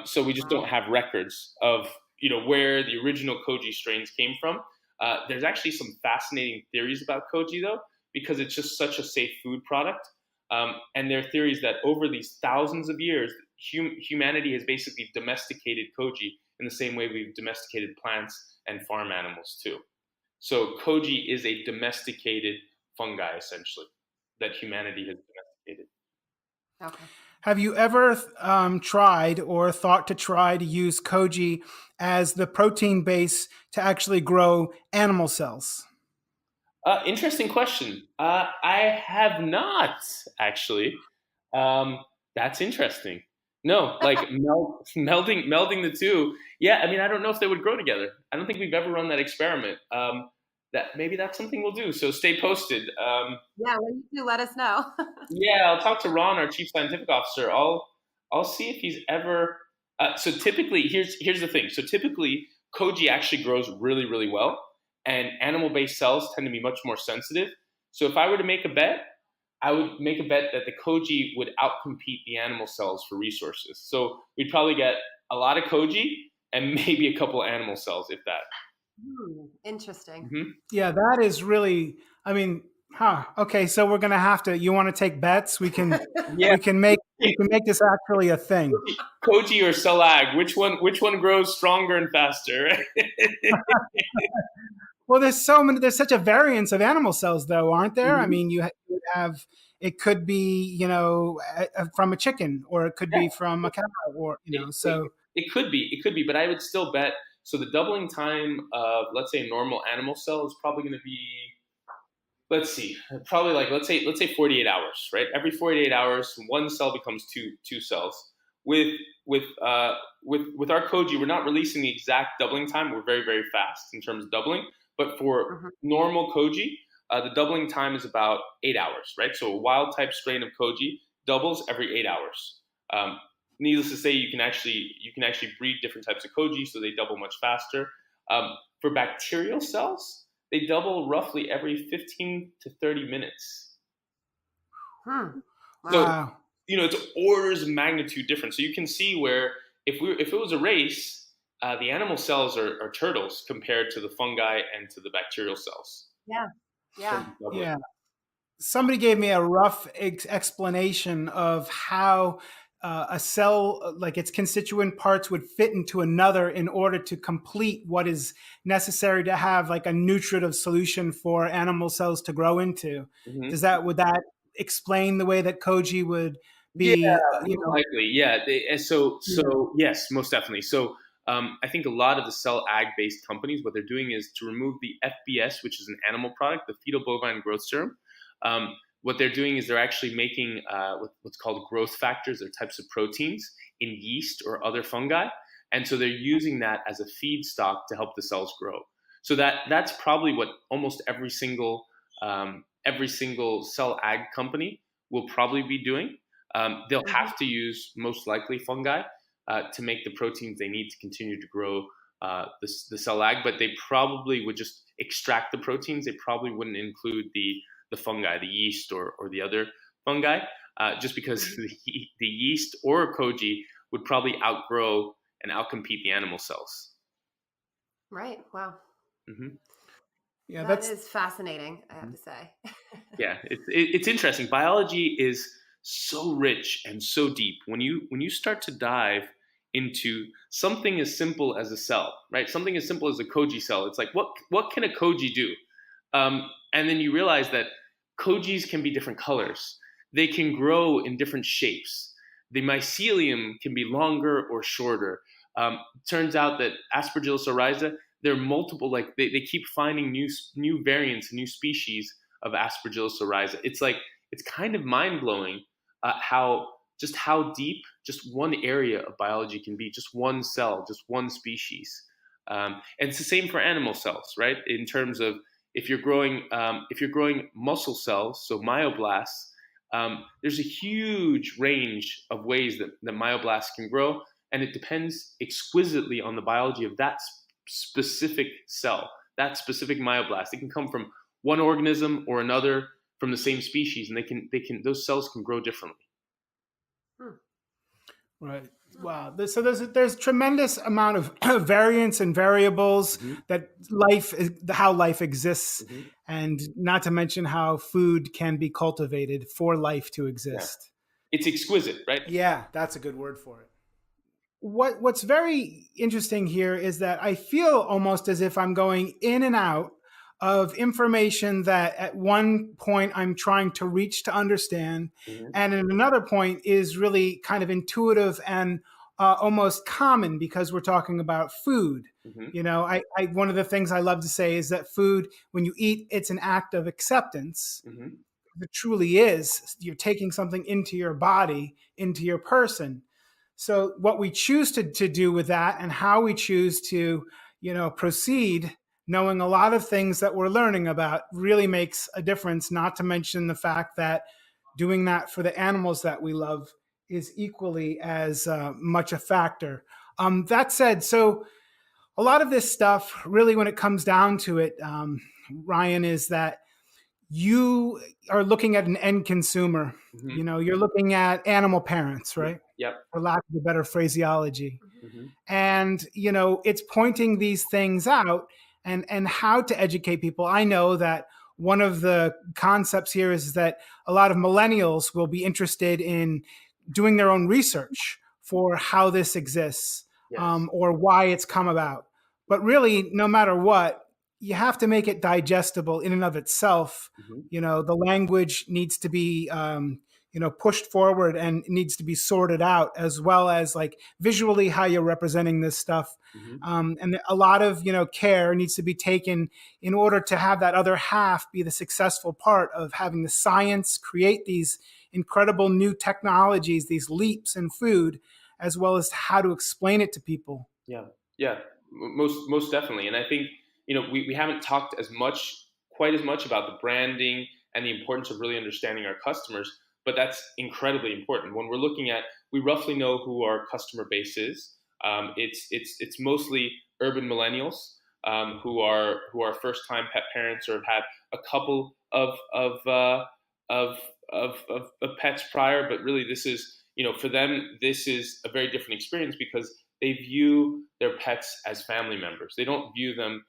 Speaker 3: So we just don't have records of where the original Koji strains came from. There's actually some fascinating theories about Koji, though, because it's just such a safe food product. And there are theories that over these thousands of years, humanity has basically domesticated Koji in the same way we've domesticated plants and farm animals, too. So Koji is a domesticated fungi, essentially, that humanity has domesticated.
Speaker 2: Okay. Have you ever tried or thought to try to use Koji as the protein base to actually grow animal cells?
Speaker 3: Interesting question. I have not, actually. That's interesting. No, like melding the two. Yeah, I mean, I don't know if they would grow together. I don't think we've ever run that experiment. That maybe that's something we'll do. So stay posted.
Speaker 1: Yeah, when you do, let us know.
Speaker 3: Yeah, I'll talk to Ron, our chief scientific officer. I'll see if he's ever. So typically, here's the thing. So typically, Koji actually grows really really well, and animal-based cells tend to be much more sensitive. So if I were to make a bet, I would make a bet that the Koji would outcompete the animal cells for resources. So we'd probably get a lot of Koji and maybe a couple animal cells, if that.
Speaker 1: Interesting.
Speaker 3: Mm-hmm.
Speaker 2: Yeah, that is really, I mean, okay, so we're gonna have to. You want to take bets? We can,
Speaker 3: Yeah.
Speaker 2: we can make this actually a thing.
Speaker 3: Koji or Salag, which one grows stronger and faster?
Speaker 2: Well, there's such a variance of animal cells, though, aren't there?
Speaker 3: Mm-hmm.
Speaker 2: I mean, you would have, it could be, from a chicken, or it could be from a cow, or so.
Speaker 3: It could be, but I would still bet. So the doubling time of, let's say, a normal animal cell is probably going to be, let's see, probably like let's say 48 hours, right? Every 48 hours, one cell becomes two cells. With our Koji, we're not releasing the exact doubling time. We're very very fast in terms of doubling. But for normal Koji, the doubling time is about 8 hours, right? So a wild type strain of Koji doubles every 8 hours. Needless to say, you can actually breed different types of Koji, so they double much faster. For bacterial cells, they double roughly every 15 to 30 minutes.
Speaker 2: Wow.
Speaker 3: So it's orders of magnitude different. So you can see where if it was a race, the animal cells are turtles compared to the fungi and to the bacterial cells.
Speaker 2: Yeah. Somebody gave me a rough explanation of how a cell, like its constituent parts, would fit into another in order to complete what is necessary to have like a nutritive solution for animal cells to grow into.
Speaker 3: Mm-hmm.
Speaker 2: Would that explain the way that Koji would be?
Speaker 3: Yeah, likely. Yeah. So yes, most definitely. So I think a lot of the cell ag-based companies, what they're doing is to remove the FBS, which is an animal product, the fetal bovine growth serum. What they're doing is they're actually making what's called growth factors, or types of proteins in yeast or other fungi, and so they're using that as a feedstock to help the cells grow. So that's probably what almost every single cell ag company will probably be doing. They'll have to use most likely fungi to make the proteins they need to continue to grow the cell ag, but they probably would just extract the proteins. They probably wouldn't include the fungi, the yeast or the other fungi, just because the yeast or Koji would probably outgrow and outcompete the animal cells.
Speaker 1: Right. Wow.
Speaker 3: Mm-hmm.
Speaker 2: Yeah,
Speaker 1: that is fascinating, I have to say.
Speaker 3: Yeah, it's interesting. Biology is so rich and so deep. When you start to dive into something as simple as a cell, right? Something as simple as a Koji cell. It's like, what can a Koji do? And then you realize that Kojis can be different colors. They can grow in different shapes. The mycelium can be longer or shorter. Turns out that Aspergillus oryza, there are multiple, like they keep finding new variants, new species of Aspergillus oryza. It's kind of mind-blowing how deep just one area of biology can be, just one cell, just one species. And it's the same for animal cells, right? In terms of if you're growing muscle cells, so myoblasts, there's a huge range of ways that myoblasts can grow, and it depends exquisitely on the biology of that specific cell, that specific myoblast. It can come from one organism or another from the same species, and those cells can grow differently.
Speaker 2: Right. Wow. So there's tremendous amount of variance and variables that how life exists, and not to mention how food can be cultivated for life to exist.
Speaker 3: Yeah. It's exquisite, right?
Speaker 2: Yeah, that's a good word for it. What's very interesting here is that I feel almost as if I'm going in and out of information that at one point I'm trying to reach to understand, and at another point is really kind of intuitive and almost common, because we're talking about food. I one of the things I love to say is that food, when you eat, it's an act of acceptance. it truly is. You're taking something into your body, into your person. So what we choose to do with that and how we choose to, proceed, knowing a lot of things that we're learning about really makes a difference, not to mention the fact that doing that for the animals that we love is equally as much a factor. That said, so a lot of this stuff, really, when it comes down to it, Ryan, is that you are looking at an end consumer.
Speaker 3: Mm-hmm.
Speaker 2: You're looking at animal parents, right?
Speaker 3: Yep.
Speaker 2: For lack of a better phraseology.
Speaker 3: Mm-hmm.
Speaker 2: And, it's pointing these things out and how to educate people. I know that one of the concepts here is that a lot of millennials will be interested in doing their own research for how this exists,
Speaker 3: Yes.
Speaker 2: or why it's come about. But really, no matter what, you have to make it digestible in and of itself.
Speaker 3: Mm-hmm.
Speaker 2: The language needs to be, pushed forward and needs to be sorted out, as well as like visually how you're representing this stuff.
Speaker 3: Mm-hmm.
Speaker 2: And a lot of, care needs to be taken in order to have that other half be the successful part of having the science create these incredible new technologies, these leaps in food, as well as how to explain it to people.
Speaker 3: Yeah, yeah, most definitely. And I think we haven't talked quite as much about the branding and the importance of really understanding our customers, but that's incredibly important. When we're looking at, we roughly know who our customer base is. It's mostly urban millennials who are first time pet parents or have had a couple of of pets prior, but really this is for them this is a very different experience because they view their pets as family members. They don't view them,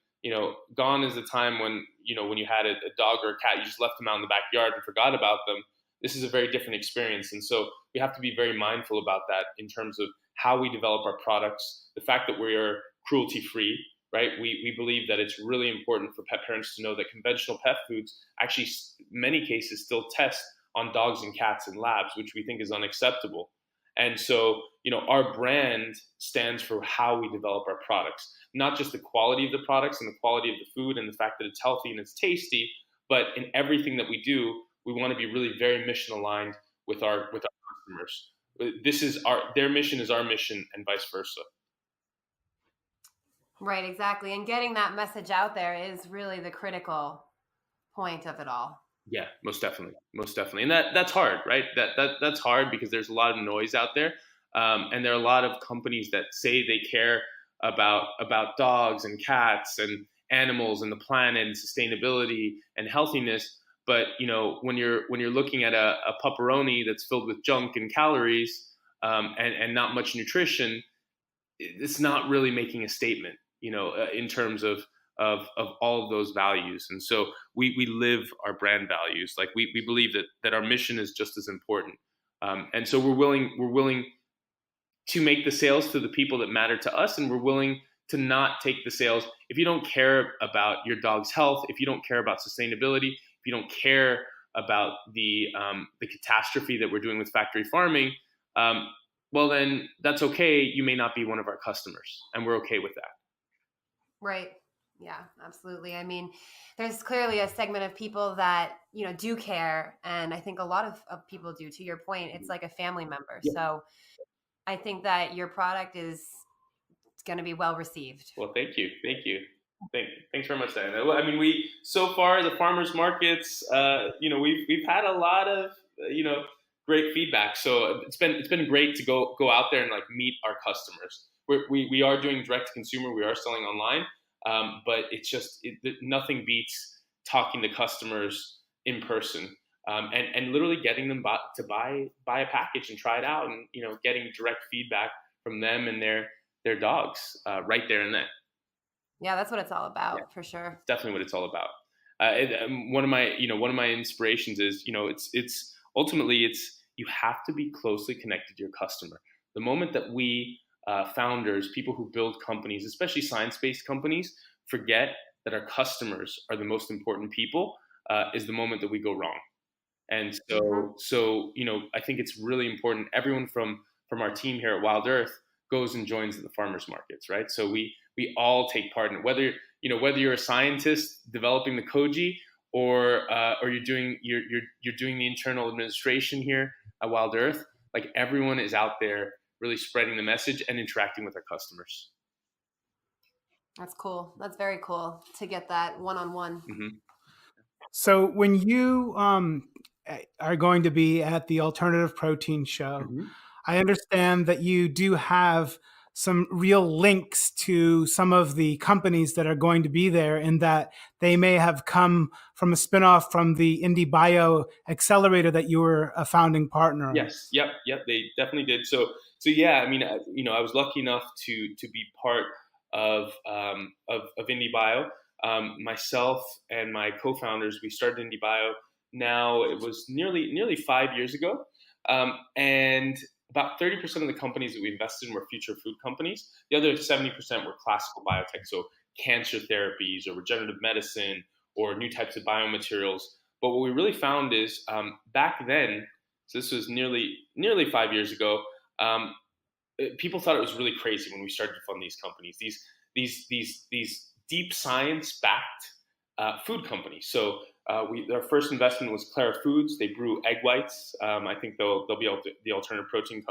Speaker 3: gone is the time when, when you had a dog or a cat, you just left them out in the backyard and forgot about them. This is a very different experience. And so we have to be very mindful about that in terms of how we develop our products, the fact that we are cruelty free, right? We believe that it's really important for pet parents to know that conventional pet foods actually, in many cases, still test on dogs and cats in labs, which we think is unacceptable. And so, our brand stands for how we develop our products, not just the quality of the products and the quality of the food and the fact that it's healthy and it's tasty, but in everything that we do, we want to be really very mission aligned with our customers. Their mission is our mission and vice versa.
Speaker 1: Right, exactly. And getting that message out there is really the critical point of it all.
Speaker 3: Yeah, most definitely, and that's hard, right? That's hard because there's a lot of noise out there, and there are a lot of companies that say they care about dogs and cats and animals and the planet and sustainability and healthiness. But when you're looking at a pepperoni that's filled with junk and calories, and not much nutrition, it's not really making a statement, in terms of all of those values. And so we live our brand values. Like we believe that our mission is just as important. And so we're willing to make the sales to the people that matter to us, and we're willing to not take the sales if you don't care about your dog's health, if you don't care about sustainability, if you don't care about the catastrophe that we're doing with factory farming. Well, then that's okay. You may not be one of our customers, and we're okay with that.
Speaker 1: Right. Yeah, absolutely. I mean, there's clearly a segment of people that, do care. And I think a lot of people do. To your point, it's like a family member.
Speaker 3: Yeah.
Speaker 1: So I think that your product is going to be well received.
Speaker 3: Well, thank you. Thanks very much, Diana. Well, I mean, so far the farmers markets, we've had a lot of, great feedback. So it's been great to go out there and like meet our customers. We are doing direct to consumer. We are selling online, but it's just nothing beats talking to customers in person, and literally getting them to buy a package and try it out, and getting direct feedback from them and their dogs right there and then.
Speaker 1: Yeah, that's what it's all about,
Speaker 3: Yeah,
Speaker 1: for sure.
Speaker 3: Definitely what it's all about. One of my inspirations is it's ultimately you have to be closely connected to your customer. The moment that we founders, people who build companies, especially science-based companies, forget that our customers are the most important people, is the moment that we go wrong. And so I think it's really important. Everyone from our team here at Wild Earth goes and joins the farmers markets, right? So we all take part in it. Whether you're a scientist developing the Koji, or you're doing the internal administration here at Wild Earth. Like everyone is out there really spreading the message and interacting with our customers.
Speaker 1: That's cool. That's very cool to get that one-on-one.
Speaker 3: Mm-hmm.
Speaker 2: So when you are going to be at the Alternative Protein Show,
Speaker 3: Mm-hmm.
Speaker 2: I understand that you do have some real links to some of the companies that are going to be there, in that they may have come from a spinoff from the Indy Bio Accelerator that you were a founding partner of.
Speaker 3: Yes. Yep. They definitely did. So yeah. I mean, I was lucky enough to be part of Indy Bio. Myself and my co-founders, we started Indy Bio. Now it was nearly 5 years ago, and about 30% of the companies that we invested in were future food companies. The other 70% were classical biotech, so cancer therapies or regenerative medicine or new types of biomaterials. But what we really found is back then, so this was nearly 5 years ago, people thought it was really crazy when we started to fund these companies. These deep science-backed food companies. So our first investment was Clara Foods. They brew egg whites. I think they'll be able to, the Alternative Protein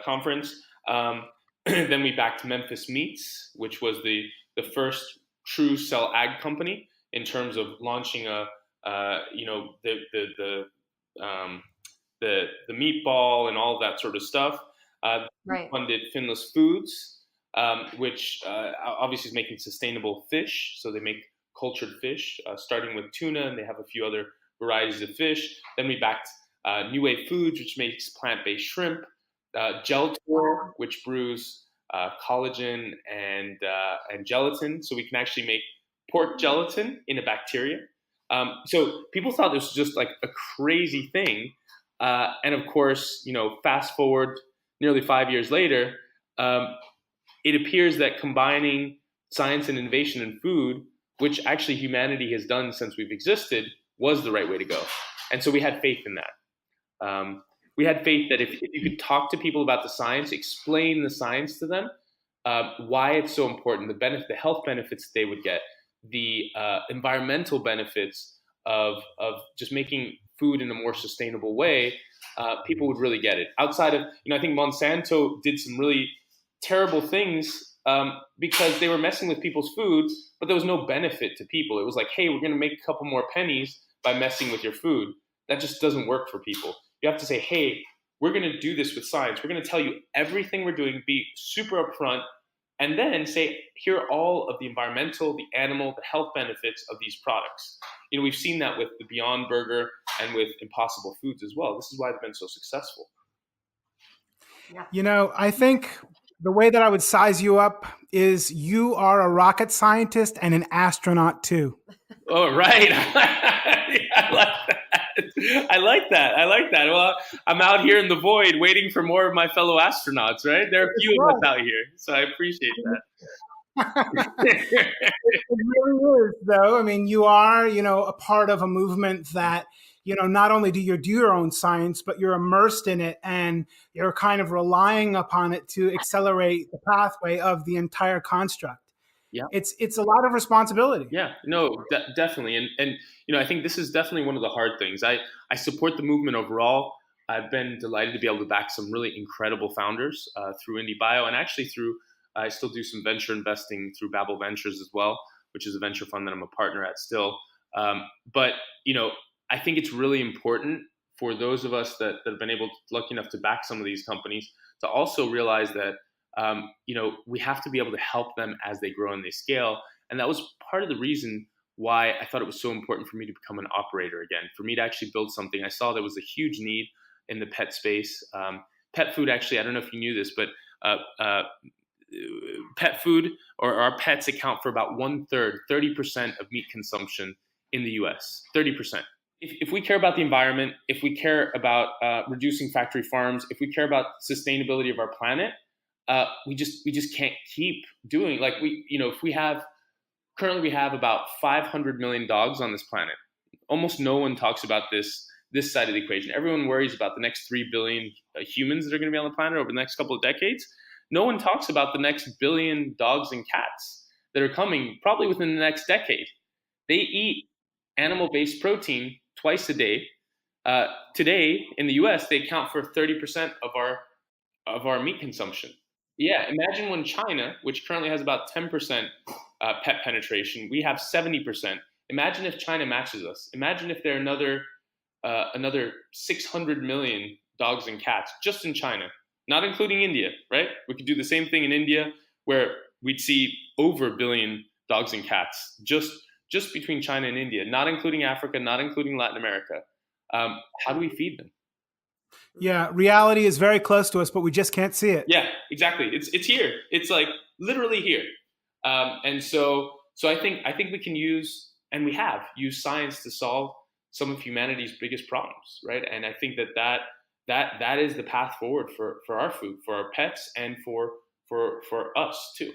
Speaker 3: Conference. Then we backed Memphis Meats, which was the first true cell ag company in terms of launching the meatball and all of that sort of stuff.
Speaker 1: Right.
Speaker 3: Funded Finless Foods, which obviously is making sustainable fish. So they make cultured fish, starting with tuna, and they have a few other varieties of fish. Then we backed New Wave Foods, which makes plant-based shrimp. Gelator, which brews collagen and gelatin, so we can actually make pork gelatin in a bacteria. So people thought this was just like a crazy thing, and of course, fast forward nearly 5 years later, it appears that combining science and innovation in food, which actually humanity has done since we've existed, was the right way to go. And so we had faith in that. We had faith that if you could talk to people about the science, explain the science to them, why it's so important, the health benefits they would get, the environmental benefits of just making food in a more sustainable way, people would really get it. Outside of, I think Monsanto did some really terrible things because they were messing with people's food, but there was no benefit to people. It was like, hey, we're going to make a couple more pennies by messing with your food. That just doesn't work for people. You have to say, hey, we're going to do this with science. We're going to tell you everything we're doing, be super upfront, and then say, here are all of the environmental, the animal, the health benefits of these products. We've seen that with the Beyond Burger and with Impossible Foods as well. This is why they've been so successful.
Speaker 1: Yeah.
Speaker 2: I think the way that I would size you up is you are a rocket scientist and an astronaut too.
Speaker 3: Oh, right. I like that. Well, I'm out here in the void waiting for more of my fellow astronauts, right? There are a few of us out here, so I appreciate that.
Speaker 2: It really is, though. I mean, you are, a part of a movement that, not only do you do your own science, but you're immersed in it and you're kind of relying upon it to accelerate the pathway of the entire construct.
Speaker 3: Yeah,
Speaker 2: it's a lot of responsibility.
Speaker 3: Yeah, no, definitely, and I think this is definitely one of the hard things. I support the movement overall. I've been delighted to be able to back some really incredible founders through Indy Bio, and actually I still do some venture investing through Babel Ventures as well, which is a venture fund that I'm a partner at still. But I think it's really important for those of us that have been lucky enough to back some of these companies to also realize that we have to be able to help them as they grow and they scale. And that was part of the reason why I thought it was so important for me to become an operator again, for me to actually build something. I saw there was a huge need in the pet space. Pet food, actually, I don't know if you knew this, but pet food, or our pets, account for about 1/3, 30% of meat consumption in the US, 30%. If we care about the environment, if we care about reducing factory farms, if we care about sustainability of our planet, we just can't keep doing like currently we have about 500 million dogs on this planet. Almost no one talks about this side of the equation. Everyone worries about the next 3 billion humans that are going to be on the planet over the next couple of decades. No one talks about the next billion dogs and cats that are coming probably within the next decade. They eat animal-based protein twice a day. Today in the U.S., they account for 30% of our meat consumption. Yeah, imagine when China, which currently has about 10% pet penetration, we have 70%. Imagine if China matches us. Imagine if there are another 600 million dogs and cats just in China, not including India, right? We could do the same thing in India, where we'd see over a billion dogs and cats just between China and India, not including Africa, not including Latin America. How do we feed them?
Speaker 2: Yeah, reality is very close to us, but we just can't see it.
Speaker 3: Yeah, exactly. It's here. It's like literally here. And so I think we can use, and we have used, science to solve some of humanity's biggest problems, right? And I think that is the path forward for our food, for our pets, and for us too.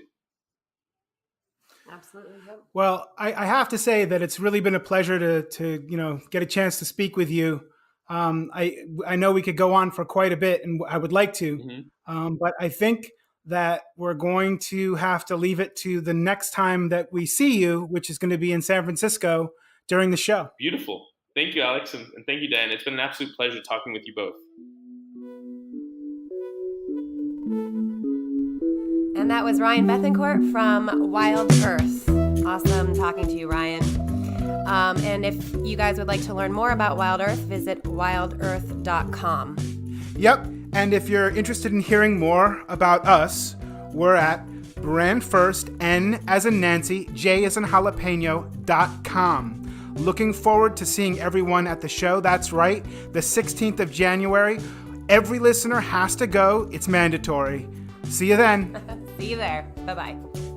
Speaker 1: Absolutely.
Speaker 2: Well, I have to say that it's really been a pleasure to get a chance to speak with you. I know we could go on for quite a bit, and I would like to, but I think that we're going to have to leave it to the next time that we see you, which is going to be in San Francisco during the show.
Speaker 3: Beautiful. Thank you, Alex, and thank you, Dan. It's been an absolute pleasure talking with you both.
Speaker 1: And that was Ryan Bethencourt from Wild Earth. Awesome talking to you, Ryan. And if you guys would like to learn more about Wild Earth, visit wildearth.com.
Speaker 2: Yep. And if you're interested in hearing more about us, we're at BrandFirst, N as in Nancy, J as in jalapeno.com. Looking forward to seeing everyone at the show. That's right, the 16th of January. Every listener has to go. It's mandatory. See you then.
Speaker 1: See you there. Bye-bye.